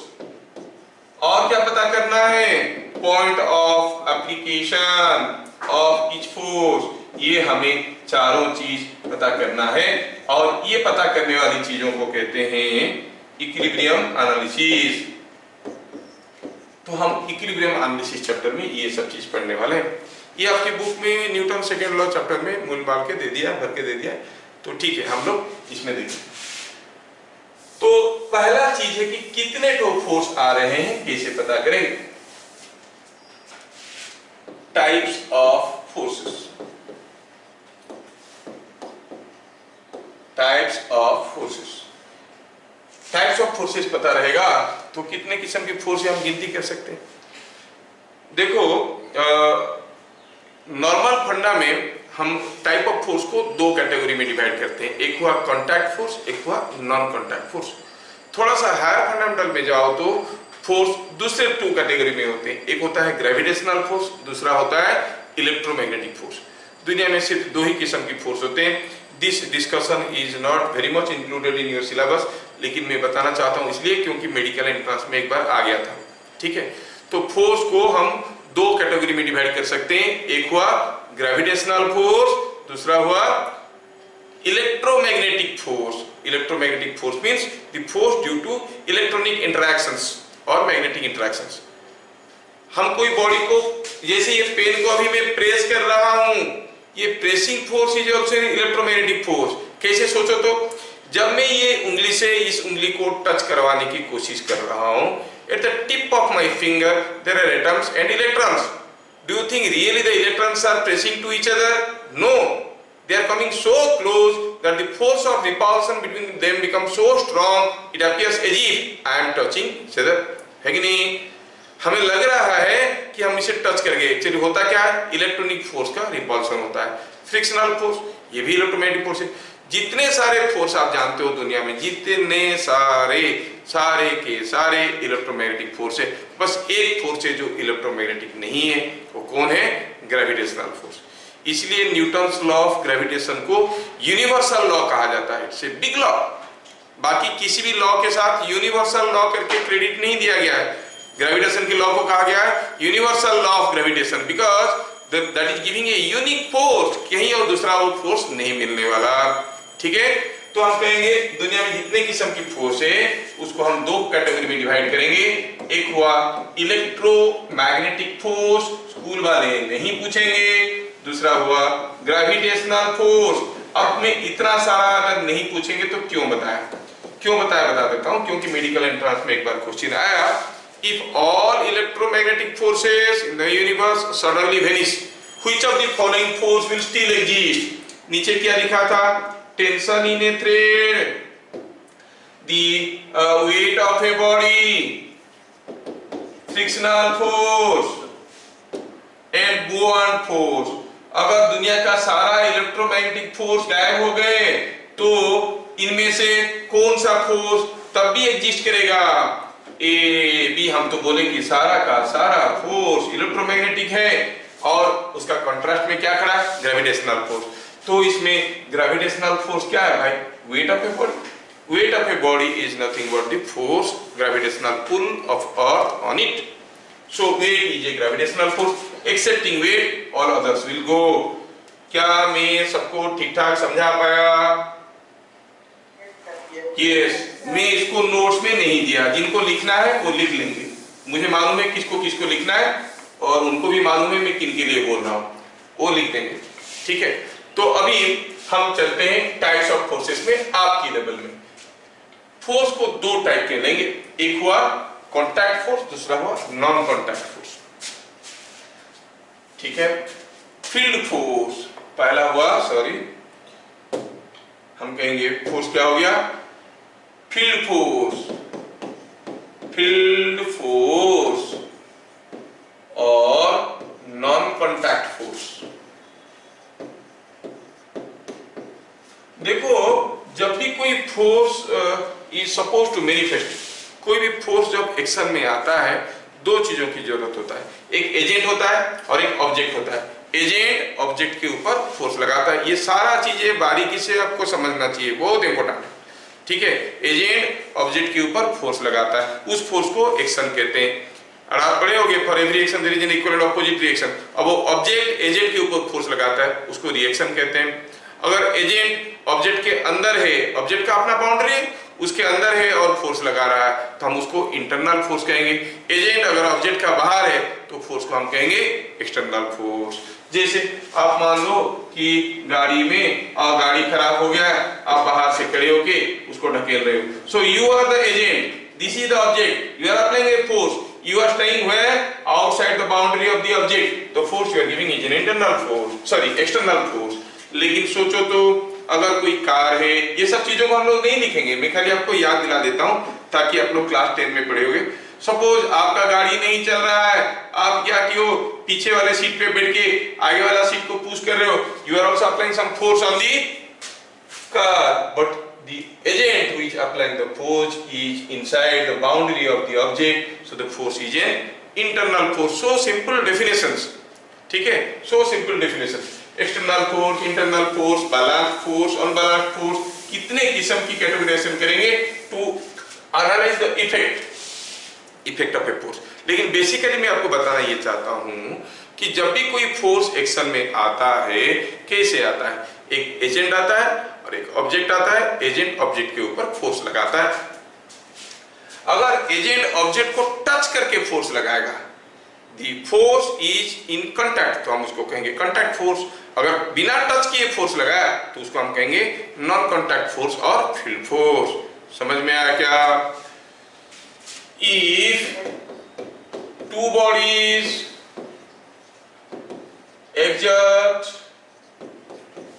करना है, point of application of each force, ये हमें चारों चीज पता करना है। और ये पता करने वाली चीजों को कहते हैं इक्विलिब्रियम एनालिसिस। तो हम इक्विलिब्रियम एनालिसिस चैप्टर में ये सब चीज पढ़ने वाले हैं। ये आपकी बुक में न्यूटन सेकेंड लॉ चैप्टर में मूल बाल के दे दिया, भर के दे दिया, तो ठीक है, हम लोग इसमें देखें। तो पहला चीज है कि कितने टो फोर्स आ रहे हैं, कैसे पता करेंगे। Types of forces, types of forces, types of forces पता रहेगा तो कितने किस्म की फोर्स हम गिनती कर सकते हैं। देखो नॉर्मल फंडा में हम टाइप ऑफ फोर्स को दो कैटेगरी में डिवाइड करते हैं, एक हुआ कॉन्टैक्ट फोर्स, एक हुआ नॉन कॉन्टैक्ट फोर्स। थोड़ा सा हायर फंडामेंटल में जाओ तो फोर्स दूसरे टू कैटेगरी में होते हैं, एक होता है ग्रेविटेशनल फोर्स, दूसरा होता है इलेक्ट्रोमैग्नेटिक फोर्स। दुनिया में सिर्फ दो ही किस्म की फोर्स होते हैं। This discussion is not very much included in your syllabus, लेकिन मैं बताना चाहता हूं इसलिए क्योंकि मेडिकल एंट्रेंस में एक बार आ गया था। ठीक है, तो फोर्स को हम दो कैटेगरी में डिवाइड कर सकते हैं, एक हुआ ग्रेविटेशनल फोर्स, दूसरा हुआ electromagnetic force. Electromagnetic force means the force due to electronic interactions और मैग्नेटिक इंटरैक्शंस। हम कोई बॉडी को, जैसे ये पेन को अभी मैं प्रेस कर रहा हूं, ये pressing force is also electromagnetic force. कैसे सोचो तो, जब मैं ये उंगली से इस उंगली को टच करवाने की कोशिश कर रहा हूं, at the tip of my finger there are atoms and electrons. Do you think really the electrons are pressing to each other? No, they are coming so close that the force of repulsion between them becomes so strong it appears as if I am touching each other. है कि नहीं? हमें लग रहा है कि हम इसे टच कर गए, एक्चुअली होता क्या है, इलेक्ट्रॉनिक फोर्स का रिपल्सन होता है। फ्रिक्शनल फोर्स ये भी इलेक्ट्रोमैग्नेटिक फोर्स है। जितने सारे फोर्स आप जानते हो दुनिया में, जितने सारे के सारे इलेक्ट्रोमैग्नेटिक फोर्स है, बस एक फोर्स है जो इलेक्ट्रोमैग्नेटिक नहीं है, वो कौन है, ग्रेविटेशनल फोर्स। इसलिए न्यूटन्स लॉ ऑफ ग्रेविटेशन को यूनिवर्सल लॉ कहा जाता है, इट्स ए बिग लॉ। बाकी किसी भी लॉ के साथ यूनिवर्सल लॉ करके क्रेडिट नहीं दिया गया है। ग्रेविटेशन के लॉ को कहा गया है universal law of gravitation, because that is giving a unique force, कहीं और दूसरा वो फोर्स नहीं मिलने वाला। ठीक है, तो हम कहेंगे दुनिया में जितने किस्म की फोर्स है उसको हम दो कैटेगरी में डिवाइड करेंगे, एक हुआ इलेक्ट्रोमैग्नेटिक फोर्स, स्कूल वाले नहीं पूछेंगे, दूसरा हुआ ग्रेविटेशनल फोर्स। अब मैं इतना सारा अगर नहीं पूछेंगे तो क्यों बताया बता देता हूं, क्योंकि मेडिकल एंट्रेंस में एक बार क्वेश्चन आया, if all electromagnetic forces in the universe suddenly vanish, which of the following force will still exist? नीचे क्या लिखा था, tension in a thread, the weight of a body, frictional force and buoyant force। अगर दुनिया का सारा electromagnetic force गायब हो गए तो इनमें से कौन सा फोर्स तब भी एग्जिस्ट करेगा, ए बी। हम तो बोलेंगे सारा का सारा फोर्स इलेक्ट्रोमैग्नेटिक है, और उसका कॉन्ट्रास्ट में क्या खड़ा, ग्रेविटेशनल फोर्स। तो इसमें ग्रेविटेशनल फोर्स क्या है भाई, weight of a body. Weight of a body is nothing but the force gravitational pull of earth on it. So weight is a gravitational force, excepting weight all others will go. क्या मैं सबको ठीक ठाक समझा पाया? Yes, मैं इसको notes में नहीं दिया, जिनको लिखना है वो लिख लेंगे। मुझे मालूम है किसको किसको लिखना है, और उनको भी मालूम है मैं किन के लिए बोल रहा हूं, वो लिख देंगे। ठीक है, तो अभी हम चलते हैं टाइप्स ऑफ फोर्सेस में आपकी लेवल में। फोर्स को दो टाइप के लेंगे, एक हुआ कॉन्टैक्ट फोर्स, दूसरा हुआ नॉन कॉन्टैक्ट फोर्स। ठीक है, फील्ड फोर्स पहला हुआ, सॉरी हम कहेंगे फोर्स क्या हो गया, फील्ड फोर्स और नॉन कॉन्टैक्ट फोर्स। देखो जब भी कोई force is suppose to manifest, कोई भी फोर्स जब एक्शन में आता है, दो चीजों की जरूरत होता है, एक एजेंट होता है और एक ऑब्जेक्ट होता है। एजेंट ऑब्जेक्ट के ऊपर फोर्स लगाता है, ये सारा चीजें बारीकी से आपको समझना चाहिए, बहुत इंपॉर्टेंट है। ठीक है, एजेंट ऑब्जेक्ट के ऊपर फोर्स लगाता है, उस फोर्स को एक्शन कहते हैं। और आप पढ़े होगे for every reaction there is an equal and opposite reaction. अब वो ऑब्जेक्ट एजेंट के ऊपर फोर्स लगाता है, उसको रिएक्शन कहते हैं। अगर एजेंट ऑब्जेक्ट के अंदर है, ऑब्जेक्ट का अपना बाउंड्री है, उसके अंदर है और फोर्स लगा रहा है तो हम उसको इंटरनल फोर्स कहेंगे। एजेंट अगर ऑब्जेक्ट का बाहर है तो फोर्स को हम कहेंगे एक्सटर्नल फोर्स। जैसे आप मान लो कि गाड़ी में गाड़ी खराब हो गया है, आप बाहर से खड़े होके उसको ढकेल रहे हो, so you are the agent, this is the object, you are applying a force, you are staying where outside the boundary of the object, the force you are giving is an internal force, sorry external force। लेकिन सोचो तो अगर कोई car है, ये सब चीजों को हम लोग नहीं लिखेंगे, मैं खाली आपको याद दिला देता हूँ ताकि आप लोग क्लास 10 में पढ़े होंगे। सपोज आपका गाड़ी नहीं चल रहा है, आप क्या किए हो, पीछे वाले सीट पे बैठ के आगे वाला सीट को पुश कर रहे हो, you are also applying some force on the car, but the agent which applying the force is inside the boundary of the object, so the force is an internal force। so simple definitions, ठीक है, so simple definitions, external force, internal force, balanced force, unbalanced force, कितने किस्म की categorisation करेंगे to analyze the effect of a force। लेकिन basically मैं आपको बताना ये चाहता हूँ कि जब भी कोई फोर्स एक्शन में आता है, कैसे आता है, एक एजेंट आता है और एक ऑब्जेक्ट आता है, एजेंट ऑब्जेक्ट के ऊपर फोर्स लगाता है। अगर एजेंट ऑब्जेक्ट को टच करके फोर्स लगाएगा, the force is in contact, तो हम उसको कहेंगे कांटेक्ट फोर्स। अगर बिना टच किए फोर्स लगाया तो उसको हम कहेंगे नॉन कांटेक्ट फोर्स और फील्ड फोर्स। समझ में आया क्या? If two bodies exert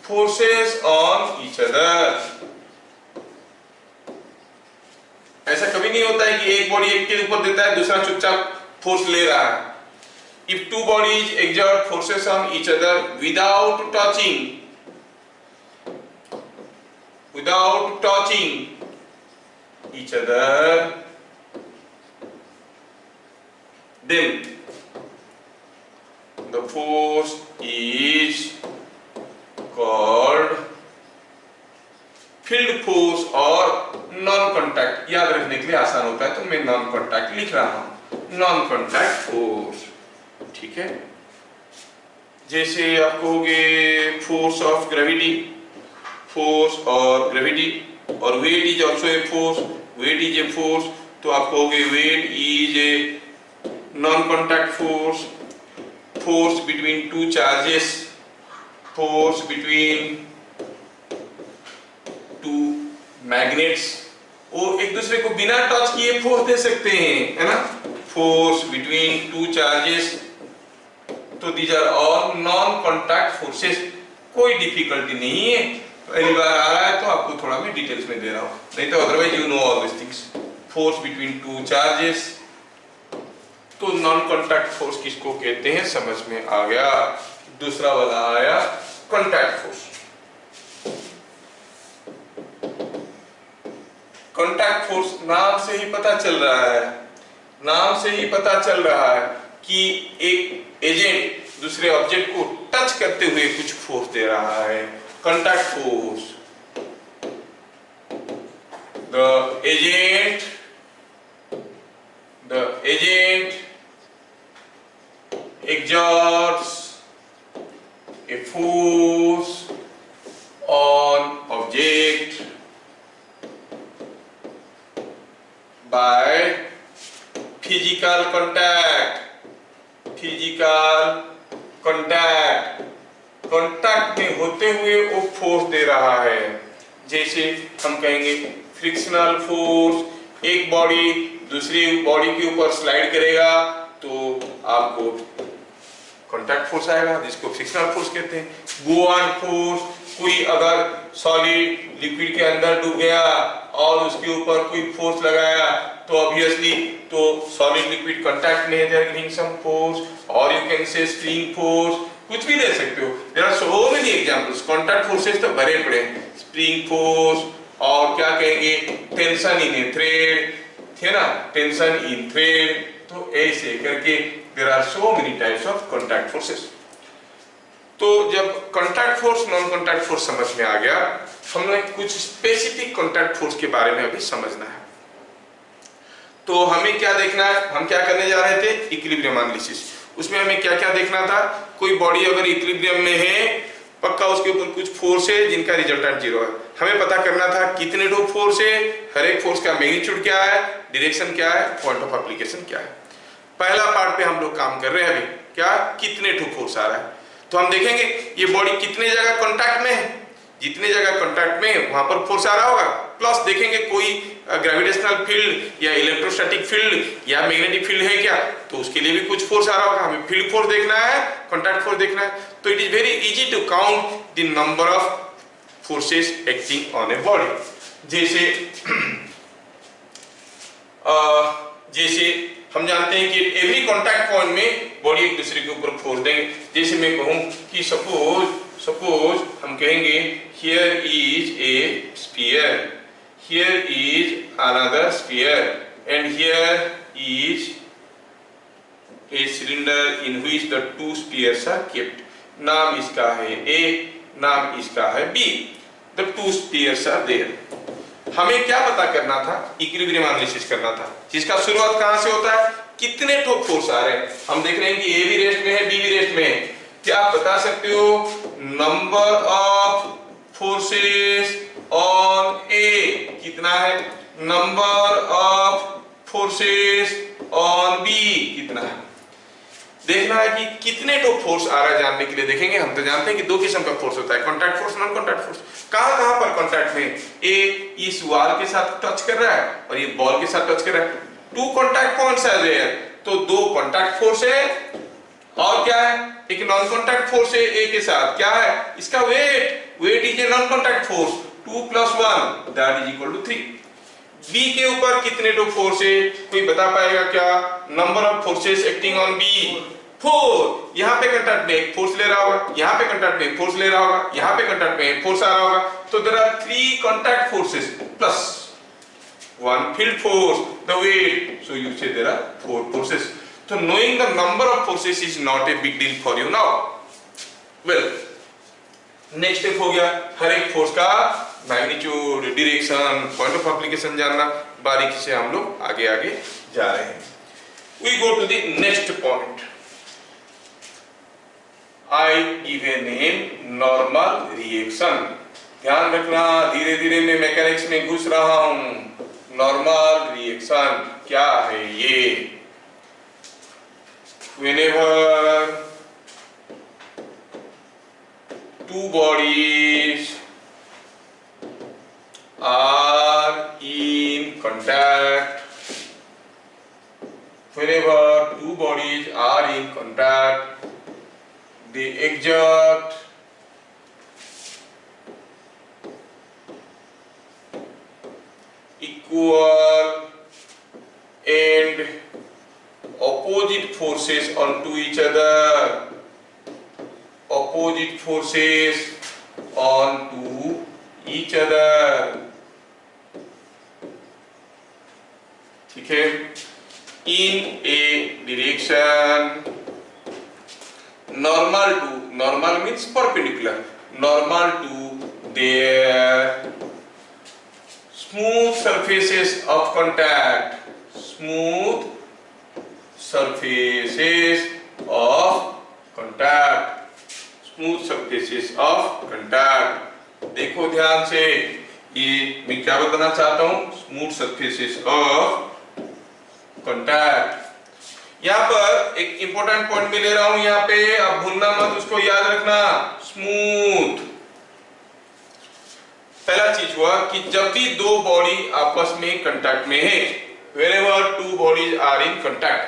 forces on each other, ऐसा कभी नहीं होता है कि एक बॉडी एक के ऊपर देता है, दूसरा चुपचाप फोर्स ले रहा है। If two bodies exert forces on each other without touching each other, then the force is called field force और नॉन कॉन्टैक्ट। याद रखने के लिए आसान होता है तो मैं नॉन कॉन्टैक्ट लिख रहा हूं, नॉन कॉन्टैक्ट फोर्स, ठीक है। जैसे आप कहोगे फोर्स ऑफ ग्रेविटी, फोर्स और ग्रेविटी, और weight is also a force, weight is a force, तो आप कहोगे weight is a non contact force, force between two charges, force between two magnets, वो एक दूसरे को बिना टच किए फोर्स दे सकते हैं, है ना, force between two charges, तो these are all non contact forces। कोई डिफिकल्टी नहीं है, पहली बार आ रहा है तो आपको थोड़ा मैं डिटेल्स में दे रहा हूँ, नहीं तो otherwise you know all this things. Force between two charges, तो नॉन कॉन्टैक्ट फोर्स किसको कहते हैं समझ में आ गया। दूसरा वाला आया कॉन्टैक्ट फोर्स। कॉन्टैक्ट फोर्स नाम से ही पता चल रहा है, नाम से ही पता चल रहा है कि एक एजेंट दूसरे ऑब्जेक्ट को टच करते हुए कुछ फोर्स दे रहा है। Contact force, the agent exerts a force on object by physical contact, contact में होते हुए वो फोर्स दे रहा है। जैसे हम कहेंगे फ्रिक्शनल फोर्स, एक बॉडी दूसरी बॉडी के ऊपर स्लाइड करेगा तो आपको कांटेक्ट फोर्स आएगा, जिसको फ्रिक्शनल फोर्स कहते हैं। बुआन फोर्स, कोई अगर सॉलिड लिक्विड के अंदर डूब गया और उसके ऊपर कोई फोर्स लगाया तो ऑब्वियसली तो सॉलिड लिक्विड कांटेक्ट में देयर गिविंग सम फोर्स, और you can say spring force, कुछ भी दे सकते हो। There are so many examples, contact forces तो भरे पड़े हैं। स्प्रिंग फोर्स, और क्या कहेंगे टेंशन इन ए थ्रेड, है ना, टेंशन इन थ्रेड, तो ऐसे करके there are so many types of contact forces. तो जब contact force non contact force समझ में आ गया, हमने कुछ स्पेसिफिक कांटेक्ट फोर्स के बारे में अभी समझना है। तो हमें क्या देखना है, हम क्या करने जा रहे थे, इक्विलिब्रियम एनालिसिस। उसमें हमें क्या क्या देखना था, कोई बॉडी अगर इक्विलिब्रियम में है, पक्का उसके ऊपर कुछ फोर्स है जिनका रिजल्टेंट 0 है। हमें पता करना था कितने ठो फोर्स है, हर एक फोर्स का मैग्नीट्यूड क्या है, डायरेक्शन क्या है, पॉइंट ऑफ एप्लीकेशन क्या है। पहला पार्ट पे हम लोग काम कर रहे हैं अभी, क्या, कितने ठो फोर्स आ रहा है। तो हम देखेंगे ये बॉडी कितने जगह कांटेक्ट में है, जितने जगह कांटेक्ट में है वहां पर फोर्स आ रहा होगा, प्लस देखेंगे कोई ग्रेविटेशनल फील्ड या इलेक्ट्रोस्टैटिक फील्ड या मैग्नेटिक फील्ड है क्या, तो उसके लिए भी कुछ फोर्स आ रहा होगा। हमें फील्ड फोर्स देखना है, कांटेक्ट फोर्स देखना है। तो it is very easy to count the number of forces acting on a body. जैसे हम जानते हैं कि एवरी कांटेक्ट पॉइंट में बॉडी एक दूसरे के ऊपर फोर्स देंगे। जैसे मैं कहूं कि सपोज हम कहेंगे here is a sphere, here is another sphere and here is a cylinder in which the two spheres are kept. नाम इसका है ए, नाम इसका है B, the two spheres are there. हमें क्या पता करना था, इक्विलिब्रियम एनालिसिस करना था, जिसका शुरुआत कहां से होता है, कितने ठो फोर्स आ रहे हैं। हम देख रहे हैं कि ए भी रेस्ट में है, बी भी रेस्ट में है। क्या आप बता सकते हो number of forces on A कितना है, number of forces on B कितना है। देखना है कि कितने टो फोर्स आ रहा है, जानने के लिए देखेंगे। हम तो जानते हैं कि दो किस्म का फोर्स होता है, contact force, non contact force. कहां कहां पर कांटेक्ट में, ए इस वॉल के साथ टच कर रहा है और ये बॉल के साथ टच कर रहा है, two contact points are there, तो दो कांटेक्ट फोर्स है और क्या है, एक नॉन कांटेक्ट फोर्स है ए के साथ, क्या है इसका weight is a non contact force, 2 + 1 that is equal to 3। B के ऊपर कितने टो फोर्स है, कोई बता पाएगा क्या, number of forces acting on B 4। यहाँ पे कांटेक्ट में एक फोर्स ले रहा होगा, यहाँ पे कांटेक्ट में एक फोर्स ले रहा होगा, यहाँ पे कांटेक्ट में एक फोर्स आ रहा होगा, तो there are 3 contact forces plus 1 field force, the weight, so you say there are 4 forces. So knowing the number of forces is not a big deal for you now. Well, next step हो गया, हर एक force का magnitude, direction, point of application जानना। बारीकी से हम लोग आगे आगे जा रहे हैं। We go to the next point. I give a name normal reaction. ध्यान रखना, धीरे धीरे मैं मैकेनिक्स में घुस रहा हूं। नॉर्मल रिएक्शन क्या है ये, whenever two bodies are in contact, whenever two bodies are in contact, they exert equal and opposite forces onto each other, opposite forces onto each other, ठीक है, in a direction normal means perpendicular, normal to their smooth surfaces of contact, smooth surfaces of contact, smooth surfaces of contact। देखो ध्यान से, ये मैं क्या बताना चाहता हूं, स्मूथ सरफेसेस ऑफ कांटेक्ट। यहाँ पर एक इंपॉर्टेंट पॉइंट में ले रहा हूं, यहाँ पे आप भूलना मत, उसको याद रखना, स्मूथ। पहला चीज हुआ कि जब भी दो बॉडी आपस में कांटेक्ट में है, wherever two bodies are in contact,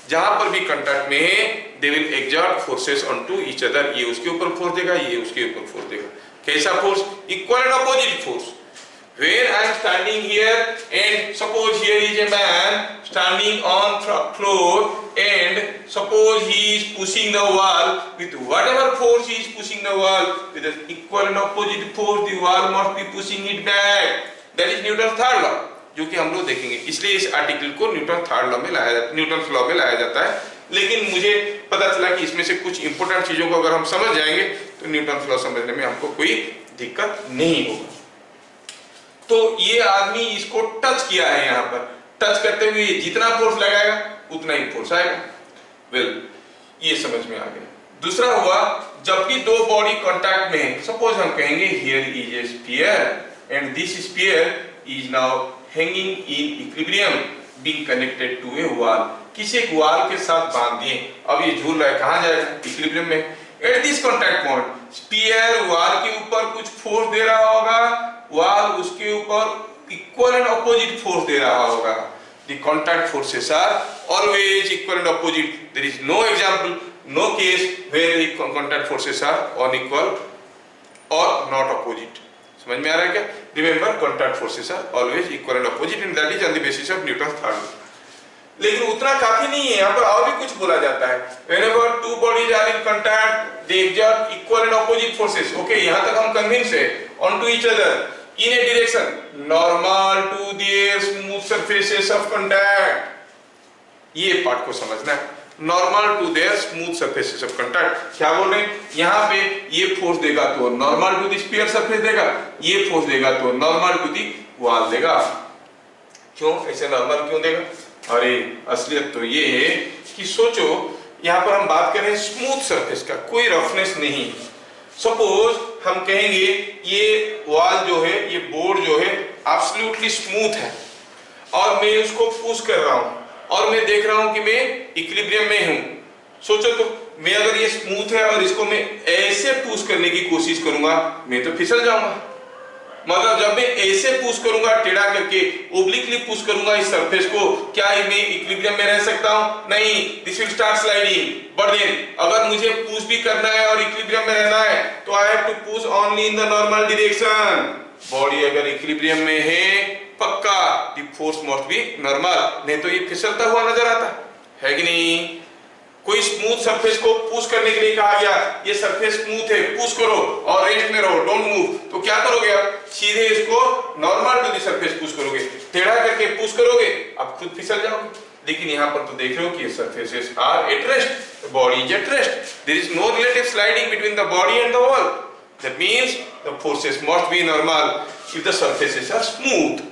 जहां पर भी कांटेक्ट में है, they will exert forces onto each other। ये उसके ऊपर फोर्स देगा, ये उसके ऊपर फोर्स देगा। कैसा force, equal and opposite force. When I am standing here and suppose here is a man standing on floor and suppose he is pushing the wall with whatever force he is pushing the wall with an equal and opposite force, the wall must be pushing it back. That is Newton's third law, जो कि हम लोग देखेंगे। इसलिए इस article को Newton third law में लाया जाता है, न्यूटन लॉ में लाया जाता है। लेकिन मुझे पता चला कि इसमें से कुछ इंपॉर्टेंट चीजों को अगर हम समझ जाएंगे तो न्यूटन लॉ समझने में हमको कोई दिक्कत नहीं होगा। तो ये आदमी इसको टच किया है यहाँ पर, टच करते हुए जितना फोर्स लगाएगा उतना ही फोर्स आएगा। वेल, ये समझ में आ गया। दूसरा हुआ, जब भी दो बॉडी कांटेक्ट में है, सपोज हम कहेंगे here is a sphere and this sphere is now hanging in equilibrium being connected to a wall. किसी एक वॉल के साथ बांध दिए, अब ये झूल रहा है, कहां जाएगा? इक्विलिब्रियम में। At this contact point sphere wall के ऊपर कुछ फोर्स दे रहा होगा, वॉल उसके ऊपर इक्वल एंड अपोजिट फोर्स दे रहा होगा। The contact forces are always equal and opposite. There is no example, no case where the contact forces are unequal or not opposite. समझ में आ रहा है क्या? Remember, contact forces are always equal and opposite, and that is on the basis of Newton's third law. लेकिन उतना काफी नहीं है, यहाँ पर और भी कुछ बोला जाता है। Whenever two bodies are in contact, they exert equal and opposite forces. Okay, यहाँ तक हम convinced है onto each other in a direction normal to their smooth surfaces of contact. ये पार्ट को समझना है, normal to their smooth surfaces of contact। क्या बोल रहे हैं? यहाँ पे ये फोर्स देगा तो normal to the sphere surface देगा, ये फोर्स देगा तो normal to the wall देगा। क्यों ऐसे नॉर्मल क्यों देगा? अरे असलियत तो ये है कि सोचो, यहाँ पर हम बात कर रहे हैं स्मूथ सरफेस का, कोई रफनेस नहीं। सपोज हम कहेंगे ये वॉल जो है, ये बोर्ड जो है एब्सोल्युटली स्मूथ है और मैं उसको पुश कर रहा हूं और मैं देख रहा हूं कि मैं इक्विलिब्रियम में हूं। सोचो तो, मैं अगर ये स्मूथ है और इसको मैं ऐसे पुश करने की कोशिश करूंगा, मैं तो फिसल जाऊंगा। मतलब जब मैं ऐसे पुश करूंगा, टेढ़ा करके ओब्लिकली पुश करूंगा इस सरफेस को, क्या मैं इक्विलिब्रियम में रह सकता हूं? नहीं, this will start sliding. But then अगर मुझे पुश भी करना है और इक्विलिब्रियम में रहना है तो I have to push only in the normal direction. Body अगर इक्विलिब्रियम में है, पक्का the force must be normal, नहीं तो ये फिसलता हुआ नजर आता है कि नहीं? कोई स्मूथ सरफेस को पुश करने के लिए कहा गया, ये सरफेस स्मूथ है, पुश करो और रेस्ट में रहो, डोंट मूव, तो क्या करोगे आप? सीधे इसको normal to the surface push करोगे, टेढ़ा करके पुश करोगे, आप खुद फिसल जाओगे। लेकिन यहाँ पर तो देख रहे हो कि ये surfaces are at rest, body is at rest, there is no relative sliding between the body and the wall, that means the forces must be normal if the surfaces are smooth.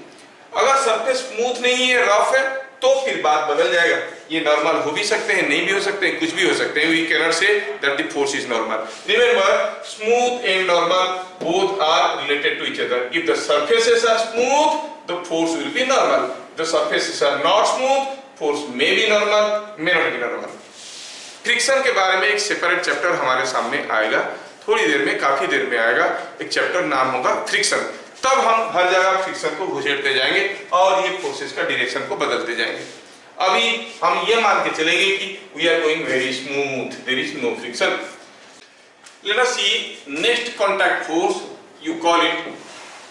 अगर surface smooth नहीं है, rough है, तो फिर बात बदल जाएगा। ये नॉर्मल हो भी सकते हैं, नहीं भी हो सकते हैं, कुछ भी हो सकते हैं। We cannot say that the force is normal. Remember, smooth and normal both are related to each other. If the surfaces are smooth, the force will be normal. If the surfaces are not smooth, force may be normal, may not be normal. Friction के बारे में एक separate chapter हमारे सामने आएगा, थोड़ी देर में, काफी देर में आएगा। एक चैप्टर नाम होगा फ्रिक्शन। तब हम हर जगह फ्रिक्शन को घुसेड़ते जाएंगे और ये फोर्सेस का डायरेक्शन को बदलते जाएंगे। अभी हम ये मान के चलेंगे कि we are going very smooth, there is no friction. Let us see next contact force, you call it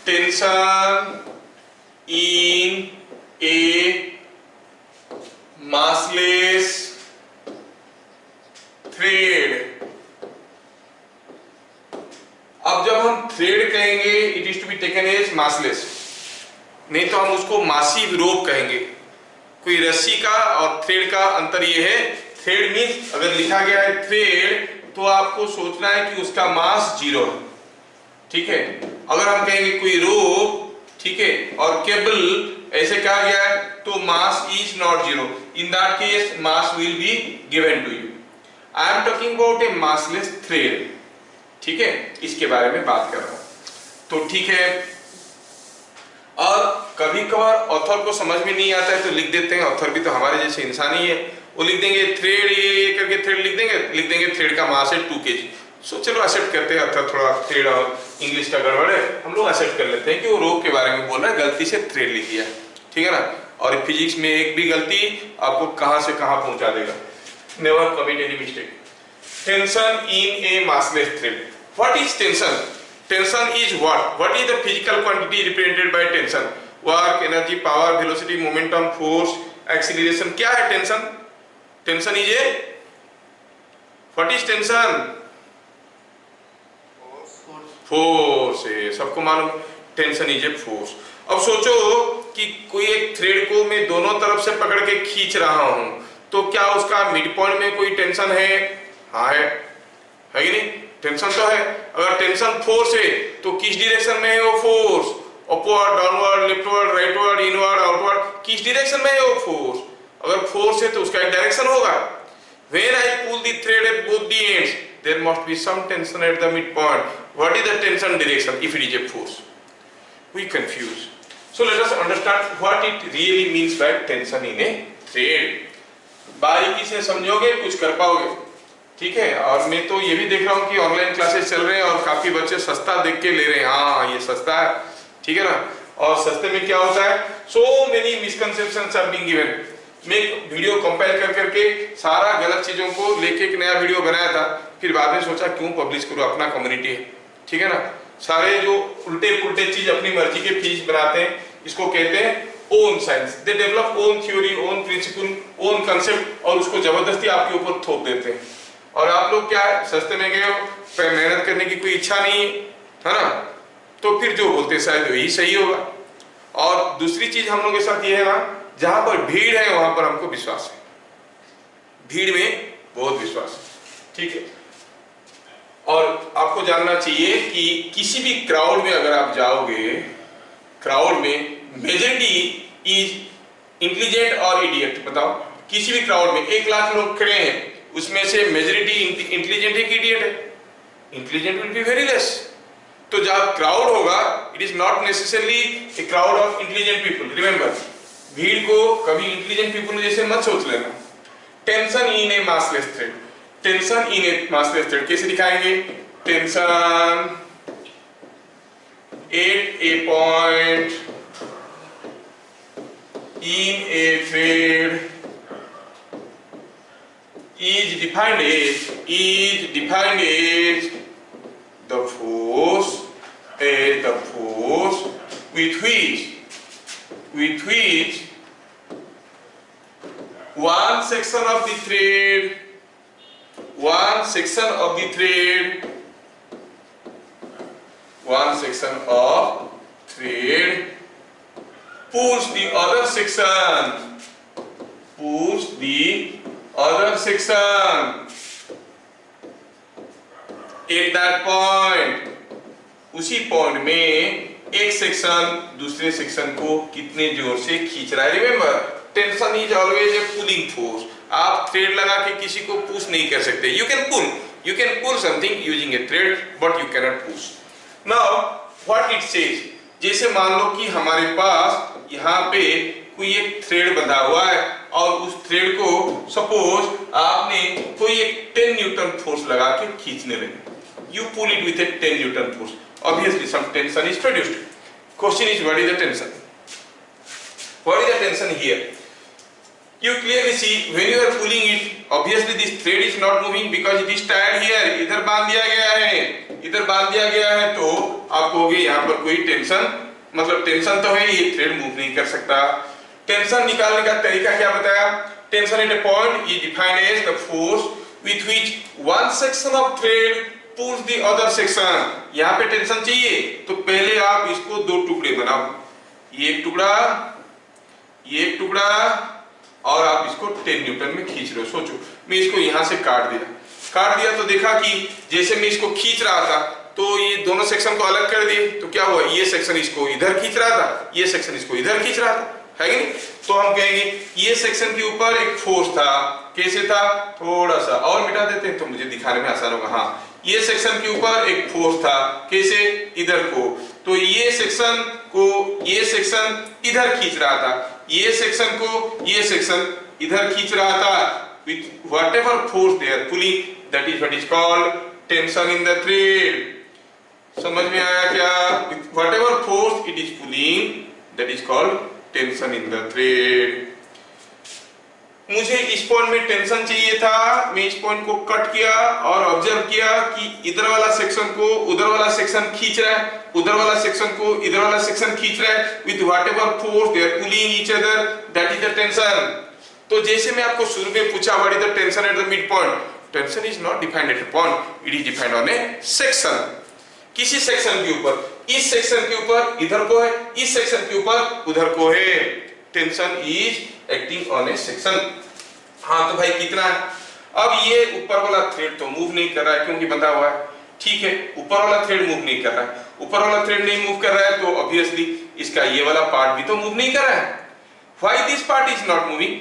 tension in a massless thread। अब जब हम थ्रेड कहेंगे, it is to be taken as massless, नहीं तो हम उसको massive रोप कहेंगे। कोई रस्सी का और थ्रेड का अंतर ये है, थ्रेड मींस अगर लिखा गया है थ्रेड तो आपको सोचना है कि उसका मास 0 है, ठीक है। अगर हम कहेंगे कोई रोप, ठीक है, और केबल ऐसे कहा गया है तो mass is not 0, in that case mass will be given to you. I am talking about a massless thread, ठीक है, इसके बारे में बात कर रहा हूं। तो ठीक है, और कभी कभार ऑथर को समझ में नहीं आता है तो लिख देते हैं, ऑथर भी तो हमारे जैसे इंसान ही है, वो लिख देंगे थ्रेड, ये करके थ्रेड लिख देंगे थ्रेड का मास है 2 kg। सो चलो एक्सेप्ट करते हैं, अर्थात थोड़ा थ्रेड और इंग्लिश का गड़बड़ है, हम लोग एक्सेप्ट कर लेते हैं कि वो रोप के बारे में बोल रहा है, गलती से थ्रेड लिख दिया, ठीक है ना। और फिजिक्स में एक भी गलती आपको कहां से कहां पहुंचा देगा। Never commit any mistake. Tension in A massless thread. What is tension? Tension is what? What is the physical quantity represented by tension? Work, energy, power, velocity, momentum, force, acceleration. क्या है tension? Tension is a what is tension? Force है, सबको मालूम। Tension is a force. अब सोचो कि कोई एक थ्रेड को मैं दोनों तरफ से पकड़ के खींच रहा हूं, तो क्या उसका मिड पॉइंट में कोई टेंशन है? हाँ है कि नहीं? टेंशन तो है। अगर टेंशन फोर्स है तो किस डायरेक्शन में है वो force? Upward, downward, leftward, rightward, inward, outward, किस डायरेक्शन में है वो फोर्स? अगर फोर्स है तो उसका एक डायरेक्शन होगा। When I pull the thread at both the ends, there must be some tension at the midpoint. What is the tension direction if it is a force? We confuse. So let us understand what it really means by tension in a thread. बारीकी से समझोगे कुछ कर पाओगे, ठीक है। और मैं तो ये भी देख रहा हूँ कि ऑनलाइन क्लासेस चल रहे हैं और काफी बच्चे सस्ता देख के ले रहे हैं, हाँ ये सस्ता है, ठीक है ना। और सस्ते में क्या होता है, so many misconceptions are being given। मैं वीडियो कंपाइल कर करके सारा गलत चीजों को लेके एक नया वीडियो बनाया था, फिर बाद में सोचा क्यों पब्लिश करूं, अपना कम्युनिटी है, ठीक है ना। सारे जो उल्टे पुल्टे चीज अपनी मर्जी के फीस बनाते हैं, इसको कहते हैं own science. They develop own theory, own principle, own concept, और उसको जबरदस्ती आपके ऊपर थोप देते हैं। और आप लोग क्या है, सस्ते में गए हो, मेहनत करने की कोई इच्छा नहीं है ना, तो फिर जो बोलते शायद वही सही होगा। और दूसरी चीज हम लोग के साथ ये है ना, जहां पर भीड़ है वहां पर हमको विश्वास है, भीड़ में बहुत विश्वास है, ठीक है। और आपको जानना चाहिए कि किसी भी क्राउड में अगर आप जाओगे, क्राउड में मेजॉरिटी इज इंटेलिजेंट और इडियट। बताओ, किसी भी क्राउड में 1 लाख लोग खड़े हैं, उसमें से मेजॉरिटी इंटेलिजेंट है कि इडियट है? Intelligent will be very less. तो जब क्राउड होगा, it is not necessarily a crowd of intelligent people. Remember, भीड़ को कभी इंटेलिजेंट पीपल जैसे मत सोच लेना। Tension in A massless thread, tension in A massless thread कैसे दिखाएंगे? Tension at a point in A thread is defined as the force with which one section of the thread pulls the other section at that point। उसी point में एक section दूसरे section को कितने जोर से खींच रहा है। Remember, tension is always a pulling force. आप थ्रेड लगा के किसी को पुश नहीं कर सकते। You can pull something using a thread, but you can not push. Now what it says, जैसे मान लो कि हमारे पास यहाँ पे कोई एक थ्रेड बंधा हुआ है और उस थ्रेड को सपोज आपने कोई एक 10 न्यूटन फोर्स लगा के खींचने लगे। You pull it with a 10 Newton force. Obviously, some tension is produced. Question is, what is the tension? What is the tension here? You clearly see when you are pulling it. Obviously, this thread is not moving because it is tied here. इधर बांध दिया गया है, तो आप कहोगे यहाँ पर कोई टेंशन, मतलब टेंशन तो है, ये थ्रेड मूव नहीं कर सकता। टेंशन निकालने का तरीका क्या बताया? Tension at a point is defined as the force with which one section of thread pulls the other section। यहाँ पे टेंशन चाहिए तो पहले आप इसको 2 टुकड़े बनाओ, ये एक टुकड़ा, और आप इसको 10 न्यूटन में खींच रहे हो। सोचो, मैं इसको यहाँ से काट दिया तो देखा कि जैसे मैं इसको खींच रहा था तो ये दोनों सेक्शन को अलग कर दिए, तो क्या हुआ, ये सेक्शन इसको इधर खींच रहा था, ये सेक्शन इसको इधर खींच रहा था, है कि नहीं? तो हम कहेंगे ये सेक्शन के ऊपर एक फोर्स था। कैसे था? थोड़ा सा और मिटा देते हैं तो मुझे दिखाने में आसान होगा। हाँ, ये सेक्शन के ऊपर एक फोर्स था। कैसे? इधर को, तो ये सेक्शन इधर खींच रहा था, ये सेक्शन इधर खींच रहा था। with whatever force they are pulling, that is what is called tension in the thread। समझ में आया क्या? with whatever force it is pulling, that is called tension in the thread। मुझे इस पॉइंट में टेंशन चाहिए था, मैं इस पॉइंट को कट किया और ऑब्जर्व किया कि इधर वाला सेक्शन को उधर वाला सेक्शन खींच रहा है, उधर वाला सेक्शन को इधर वाला सेक्शन खींच रहा है। with whatever force they are pulling each other, that is the tension। तो जैसे मैं आपको शुरू में पूछा what is the tension at the midpoint, tension is not defined at a point, it is defined on a section। किसी section के ऊपर, इस सेक्शन के ऊपर इधर को है, इस सेक्शन के ऊपर उधर को है। Tension is acting on A section. हाँ तो भाई कितना है? अब ये ऊपर वाला थ्रेड तो मूव नहीं कर रहा है क्योंकि बंधा हुआ है, ठीक है, ऊपर वाला थ्रेड मूव नहीं कर रहा है। ऊपर वाला थ्रेड नहीं मूव कर रहा है तो ऑब्वियसली इसका ये वाला पार्ट भी तो मूव नहीं कर रहा है. Why this part is not moving?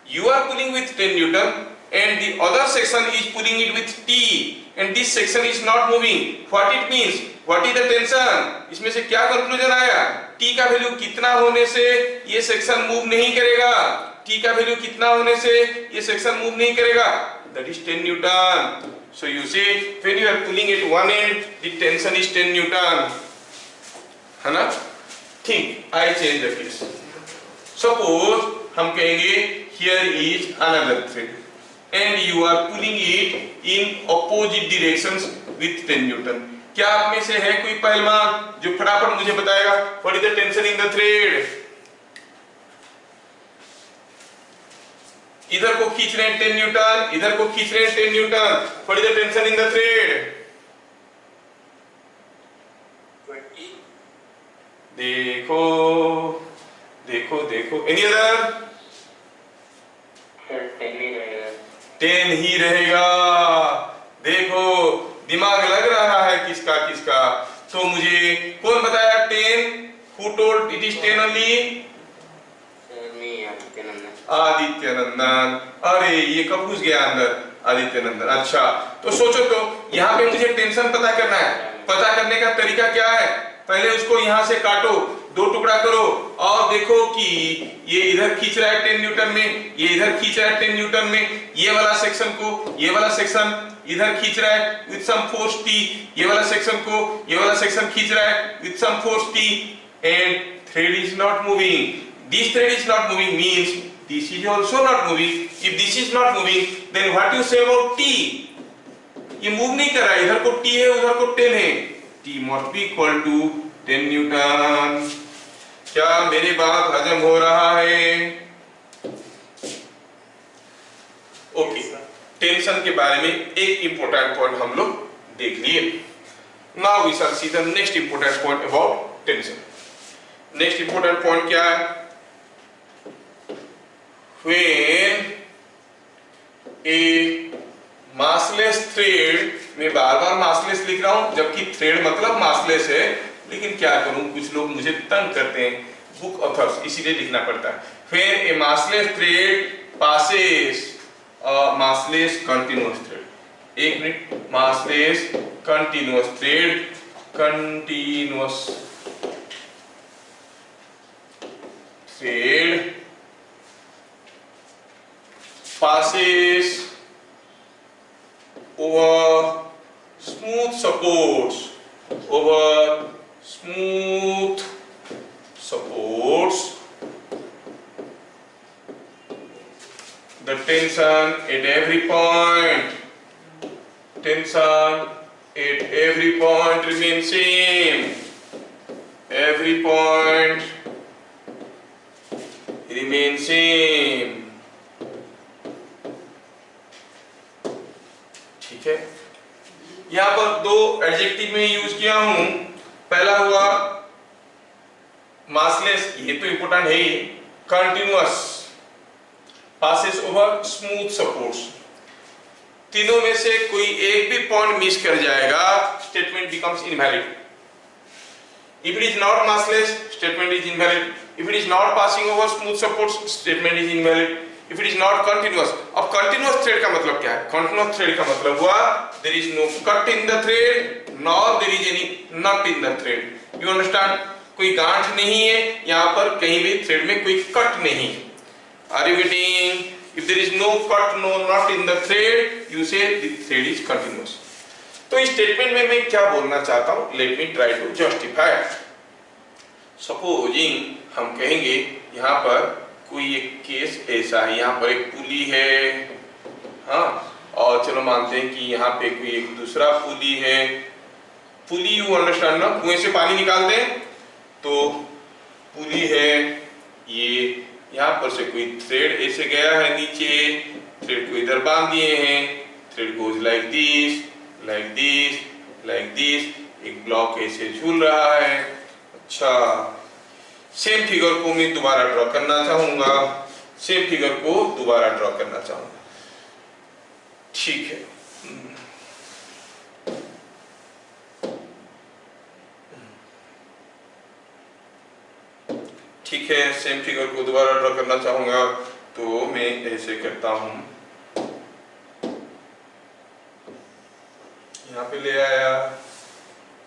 You are pulling with 10 Newton and the other section is pulling it with T and this section is not moving. What it means? What is the tension? इसमें से क्या conclusion आया? T का value कितना होने से ये section move नहीं करेगा? T का वैल्यू कितना होने से ये सेक्शन मूव नहीं करेगा? That is 10 Newton. So you say when you are pulling at one end, the tension is 10 Newton. है ना? Think. I change the case. Suppose हम कहेंगे here is another thread and you are pulling it in opposite directions with 10 Newton. क्या आप में से है कोई पहलवान जो फटाफट मुझे बताएगा what is the tension in the thread? इधर को खींच रहे हैं 10 न्यूटन, इधर को खींच रहे हैं 10 Newton. what is the tension in the thread? 20. देखो देखो देखो. Any other? 10 ही रहेगा. देखो दिमाग लग रहा है किसका किसका. तो मुझे कौन बताया 10? Who told it is 10 only? Aditya नंदन. अरे ये कब घुस गया अंदर? आदित्य नंदन. अच्छा तो सोचो तो यहाँ पे मुझे टेंशन पता करना है. पता करने का तरीका क्या है? पहले उसको यहाँ से काटो, दो टुकड़ा करो और देखो कि ये इधर खींच रहा है 10 न्यूटन में, ये इधर खींच रहा है 10 न्यूटन में. ये वाला सेक्शन को ये वाला सेक्शन इधर खींच रहा है विद सम फोर्स T. ये वाला सेक्शन को ये वाला सेक्शन खींच रहा है with some force T and thread is not moving. This thread is not moving means this is also not moving. If this is not moving then what you say about T? ये move नहीं कर रहा है. इधर को T है उधर को 10 है. T must be equal to 10 Newton. क्या मेरी बात हजम हो रहा है? ओके. टेंशन के बारे में एक इंपॉर्टेंट पॉइंट हम लोग देख लिए. Now we shall see the next important point about tension. Next important point क्या है? When a massless thread, मैं बार-बार massless लिख रहा हूं जबकि thread मतलब massless है, लेकिन क्या करूं कुछ लोग मुझे तंग करते हैं बुक ऑथर्स, इसीलिए लिखना पड़ता है. When a massless thread passes a massless continuous thread. एक minute. massless continuous thread, continuous thread passes over smooth supports, over smooth supports. The tension at every point, tension at every point remains same. Every point remains same. ठीक है. यहां पर दो adjective में use किया हूं. पहला हुआ मासलेस, ये तो इंपॉर्टेंट है ही. Continuous, passes over smooth supports. तीनों में से कोई एक भी पॉइंट मिस कर जाएगा, statement becomes invalid. If it is not massless, statement is invalid. If it is not passing over smooth supports, statement is invalid. If it is not continuous. अब continuous thread का मतलब क्या है? Continuous thread का मतलब हुआ there is no cut in the thread, nor there is any knot in the thread. You understand? कोई गांठ नहीं है यहाँ पर, कहीं भी thread में कोई cut नहीं. Are you getting? If there is no cut, no knot in the thread, you say the thread is continuous. तो इस स्टेटमेंट में मैं क्या बोलना चाहता हूं? Let me try to justify. Supposing हम कहेंगे यहाँ पर कोई एक केस ऐसा है, यहाँ पर एक पुली है, हाँ, और चलो मानते हैं कि यहाँ पे कोई एक दूसरा पुली है. पुली यू अंडरस्टैंड ना, कुएं से पानी निकालते हैं तो पुली है. ये यहाँ पर से कोई थ्रेड ऐसे गया है नीचे, थ्रेड को इधर बांध दिए हैं. Thread goes like this, like this, like this. एक ब्लॉक ऐसे झूल रहा है. अच्छा, सेम फिगर को मैं दोबारा ड्रॉ करना चाहूंगा. सेम फिगर को दोबारा ड्रॉ करना चाहूंगा. ठीक है. ठीक है, सेम फिगर को दोबारा ड्रॉ करना चाहूंगा तो मैं ऐसे करता हूं, यहाँ पे ले आया,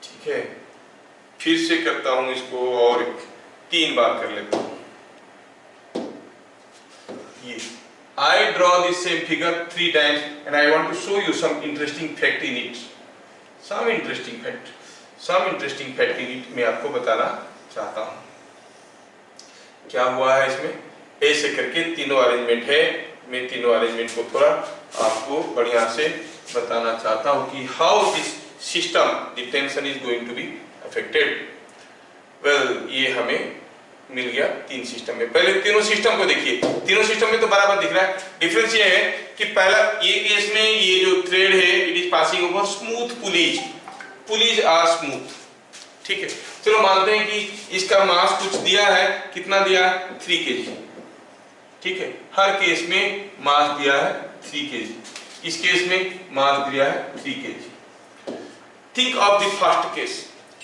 ठीक है, फिर से करता हूं इसको और 3 बार कर लेता हूं। ये I draw this same figure 3 times and I want to show you some interesting fact in it. Some interesting fact in it मैं आपको बताना चाहता हूँ। क्या हुआ है इसमें, ऐसे करके तीनों अरेंजमेंट है, मैं तीनों अरेंजमेंट को थोड़ा आपको बढ़िया से बताना चाहता हूँ कि how this system the tension is going to be affected. Well, ये हमें मिल गया 3 सिस्टम में। पहले तीनों सिस्टम को देखिए, तीनों सिस्टम में तो बराबर दिख रहा है। डिफरेंस ये है कि पहला ये केस में ये जो थ्रेड है it is passing over smooth pulleys are smooth, ठीक है। चलो मानते हैं कि इसका मास कुछ दिया है, कितना दिया है 3 kg, ठीक है। हर केस में मास दिया है 3 kg, इस केस में मास दिया है 3 kg। Think of the first case,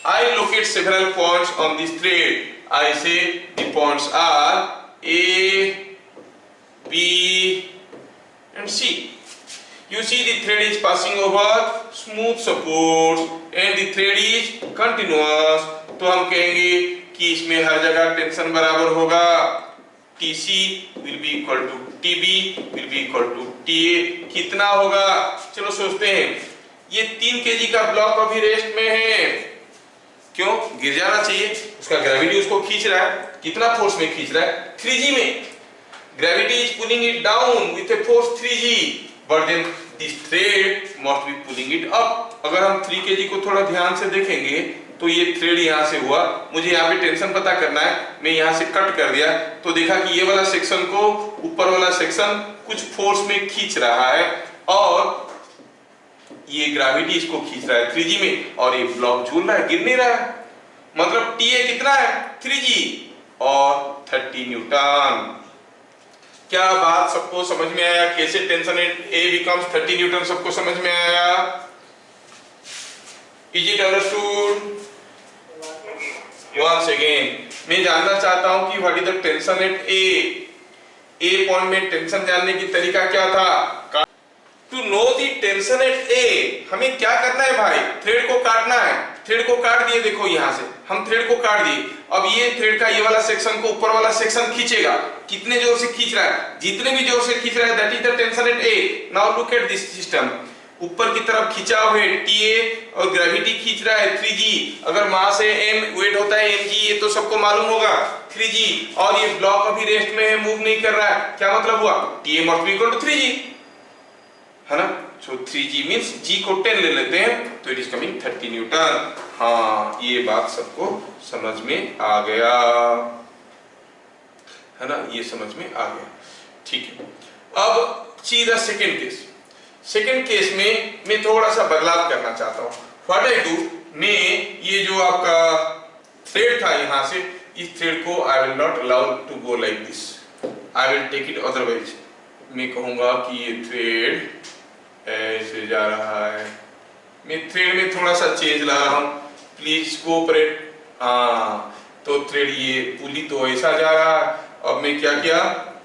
I locate several points on this thread. I say the points are A, B and C. You see the thread is passing over smooth supports and the thread is continuous. तो हम कहेंगे कि इसमें हर जगह tension बराबर होगा, TC will be equal to TB will be equal to TA। कितना होगा, चलो सोचते हैं। ये 3 kg का ब्लॉक अभी रेस्ट में है, क्यों, गिर जाना चाहिए, उसका ग्रेविटी उसको खींच रहा है, कितना फोर्स में खींच रहा है 3G में, gravity is pulling it down with a force 3G, but then this thread must be pulling it up. अगर हम 3 kg को थोड़ा ध्यान से देखेंगे तो ये थ्रेड यहाँ से हुआ, मुझे यहाँ पे टेंशन पता करना है, मैं यहाँ से कट कर दिया तो देखा कि ये वाला सेक्शन को ऊपर वाला सेक्शन कुछ फोर्स में खींच रहा है और ये ग्रेविटी इसको खींच रहा है 3G में और ये ब्लॉक झूल रहा है, गिर नहीं रहा है। मतलब TA कितना है 3G और 30 न्यूटन। क्या बात सबको समझ में आया, कैसे टेंशन A becomes 30 न्यूटन सबको समझ में आया? Is it understood? Once again मैं जानना चाहता हूं कि what is the tension at A point में टेंशन जानने की तरीका क्या था। To know the tension at A हमें क्या करना है भाई, थ्रेड को काटना है, थ्रेड को काट दिए, देखो यहां से हम थ्रेड को काट दिए। अब ये थ्रेड का ये वाला सेक्शन को ऊपर वाला सेक्शन खींचेगा, कितने जोर से खींच रहा है, जितने भी जोर से खींच रहा है that is the tension at A। Now look at this system, ऊपर की तरफ खींचा हुआ है TA और ग्रेविटी खींच रहा है 3G, अगर मास है m, वेट होता है mg, ये तो सबको मालूम होगा 3G, और ये ब्लॉक अभी रेस्ट में है, मूव नहीं कर रहा है, क्या मतलब हुआ TA must be equal to 3G, है ना। सो 3G मींस G को 10 ले लेते हैं तो इट इज कमिंग 30 न्यूटन। हाँ, ये बात सबको समझ में आ गया, है ना, ये समझ में आ गया, ठीक है। अब see the second case. Second case में मैं थोड़ा सा बदलाव करना चाहता हूँ। व्हाट आई डू, मैं ये जो आपका थ्रेड था यहाँ से, इस थ्रेड को I will not allow to go like this, I will take it otherwise. मैं कहूंगा कि ये थ्रेड ऐसे जा रहा है, मैं थ्रेड में थोड़ा सा चेंज ला रहा हूँ, प्लीज कोऑपरेट। हाँ, तो थ्रेड ये पुली तो ऐसा जा रहा है, अब मैं क्या किया,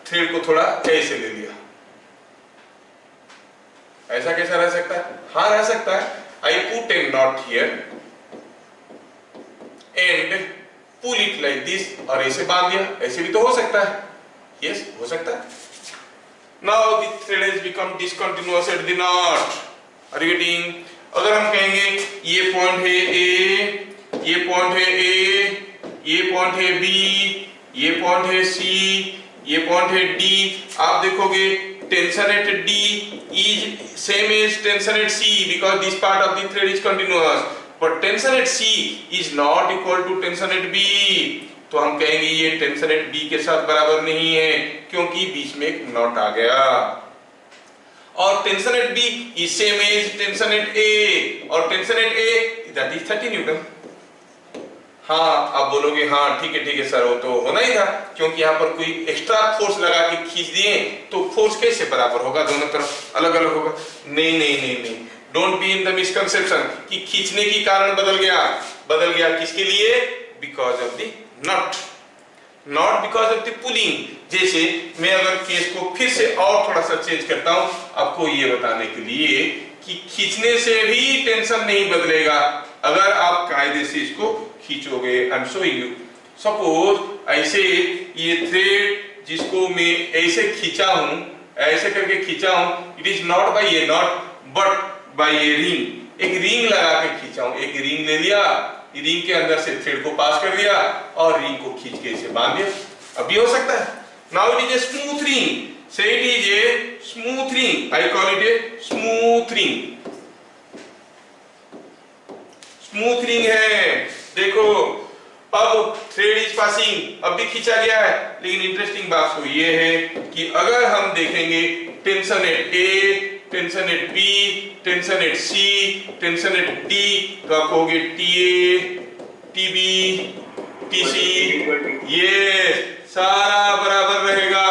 थ्रेड को थोड़ा ऐसे ले लिया। ऐसा कैसा रह सकता है, हाँ रह सकता है। I put a knot here and pull it like this, और ऐसे बांध दिया, ऐसे भी तो हो सकता है, यस हो सकता है। Now the thread has become discontinuous at the knot. Are you getting? अगर हम कहेंगे ये पॉइंट है A, ये पॉइंट है A, ये पॉइंट है B, ये पॉइंट है C, ये पॉइंट है D, आप देखोगे tension eight D is same as tension at C because this part of the thread is continuous, but tension at C is not equal to tension at B। तो हम कहेंगे ये tension at B के साथ बराबर नहीं है क्योंकि बीच में एक नॉट आ गया, और tension at B is same as tension at A, और tension at A that is 30 newton. हाँ, आप बोलोगे हाँ ठीक है सर, वो तो होना ही था क्योंकि यहाँ पर कोई एक्स्ट्रा फोर्स लगा के खींच दिए तो फोर्स कैसे बराबर होगा, दोनों तरफ अलग अलग होगा। नहीं, don't be in the misconception कि खींचने की कारण बदल गया किसके लिए, because of the not. Not because of the pulling. जैसे मैं अगर केस को फिर से और थोड़ा सा चेंज करता हूं आपको ये बताने के लिए कि खींचने से भी टेंशन नहीं बदलेगा अगर आप कायदे से इसको खींचोगे। I am showing you. Suppose ऐसे ये थ्रेड जिसको मैं ऐसे खींचा हूं, ऐसे करके खींचा हूं, it is not by a knot but by a ring. एक रिंग लगा के खींचा हूं, एक रिंग ले लिया, रिंग के अंदर से थ्रेड को पास कर दिया और रिंग को खींच के इसे बांध दिया। अब भी हो सकता है। Now it is a smooth ring, say it is a smooth ring, I call it a smooth ring. Smooth ring है, देखो अब थ्रेड इज पासिंग, अब भी खींचा गया है। लेकिन इंटरेस्टिंग बात तो ये है कि अगर हम देखेंगे tension at A, tension at B, tension at C, tension at D, तो आप कहोगे T A, T B, T C, ये सारा बराबर रहेगा,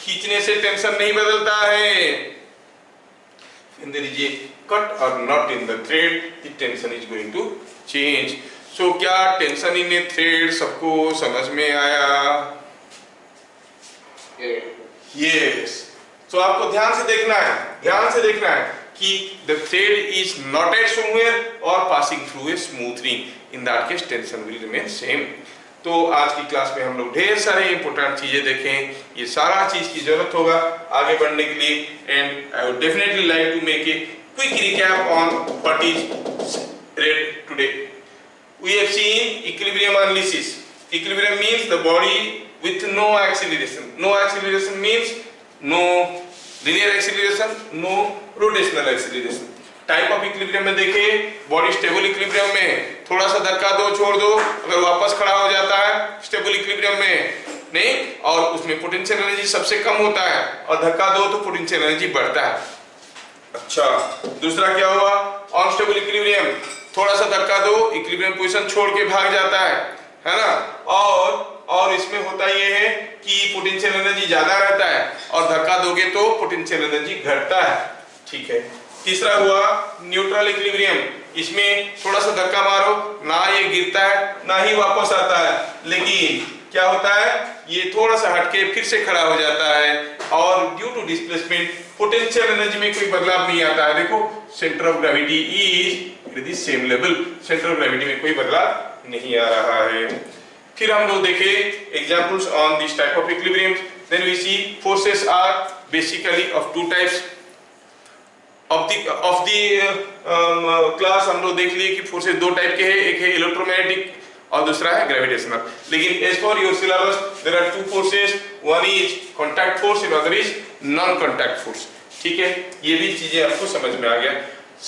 खींचने से टेंशन नहीं बदलता है। When there is a cut or knot in the thread, the tension is going to change. So क्या टेंशन इन ए थ्रेड सबको समझ में आया? Yes. So आपको ध्यान से देखना है, ध्यान से देखना है कि the thread is knotted somewhere or passing through a smooth ring. In that case, tension will remain same. तो आज की क्लास में हम लोग ढेर सारे इंपोर्टेंट चीजें देखें, ये सारा चीज की जरूरत होगा आगे बढ़ने के लिए। And I would definitely like to make a quick recap on what is read today. We have seen equilibrium analysis. Equilibrium means the body with no acceleration. No acceleration means no linear acceleration, no rotational acceleration. Type of equilibrium में देखिए, body stable equilibrium में थोड़ा सा धक्का दो छोड़ दो, अगर वापस खड़ा हो जाता है स्टेबल इक्विलिब्रियम में नहीं, और उसमें पोटेंशियल एनर्जी सबसे कम होता है, और धक्का दो तो पोटेंशियल एनर्जी बढ़ता है। अच्छा, दूसरा क्या हुआ? अनस्टेबल इक्विलिब्रियम, थोड़ा सा धक्का दो इक्विलिब्रियम पोजीशन छोड़ के भाग जाता है ना, और इसमें होता ये है कि पोटेंशियल एनर्जी ज्यादा रहता है, और धक्का दोगे तो पोटेंशियल एनर्जी घटता है। ठीक है। तीसरा हुआ न्यूट्रल इक्विलिब्रियम, इसमें थोड़ा सा धक्का मारो, ना ये गिरता है ना ही वापस आता है, लेकिन क्या होता है, ये थोड़ा सा हटके फिर से खड़ा हो जाता है, और due to displacement potential energy में कोई बदलाव नहीं आता है। देखो, centre of gravity is at the same level, centre of gravity में कोई बदलाव नहीं आ रहा है। फिर हम लोग देखे examples on this type of equilibrium. Then we see forces are basically of two types. Of the class हम लोग देख लिए कि फोर्सेस दो टाइप के हैं, एक है इलेक्ट्रोमैग्नेटिक और दूसरा है ग्रेविटेशनल। लेकिन as for your syllabus there are two forces, one is contact force and other is non contact force. ठीक है, ये भी चीजें आपको समझ में आ गया।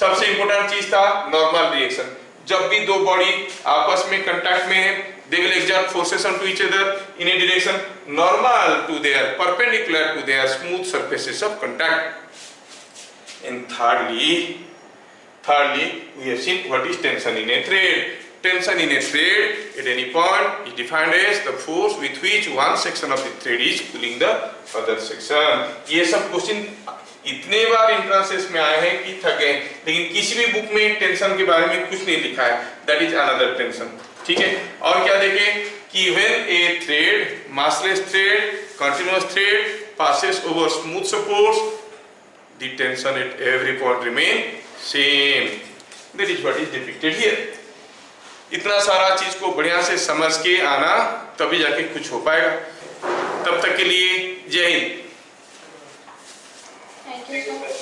सबसे इंपॉर्टेंट चीज था नॉर्मल रिएक्शन। जब भी दो बॉडी आपस में कांटेक्ट में है, they will exert forces onto each other in a direction normal to their, perpendicular to their smooth surfaces of contact. And thirdly we have seen what is tension in a thread. Tension in a thread at any point is defined as the force with which one section of the thread is pulling the other section. ये सब question इतने बार इंट्रांसेस में आए हैं कि थक गए, लेकिन किसी भी बुक में टेंशन के बारे में कुछ नहीं लिखा है। That is another tension. ठीक है, और क्या देखें कि when a thread, massless thread, continuous thread passes over smooth surface, the tension at every point remain same. That is what is depicted here. इतना सारा चीज को बढ़िया से समझ के आना, तभी जाके कुछ हो पाएगा। तब तक के लिए जय Hind. Thank you so much.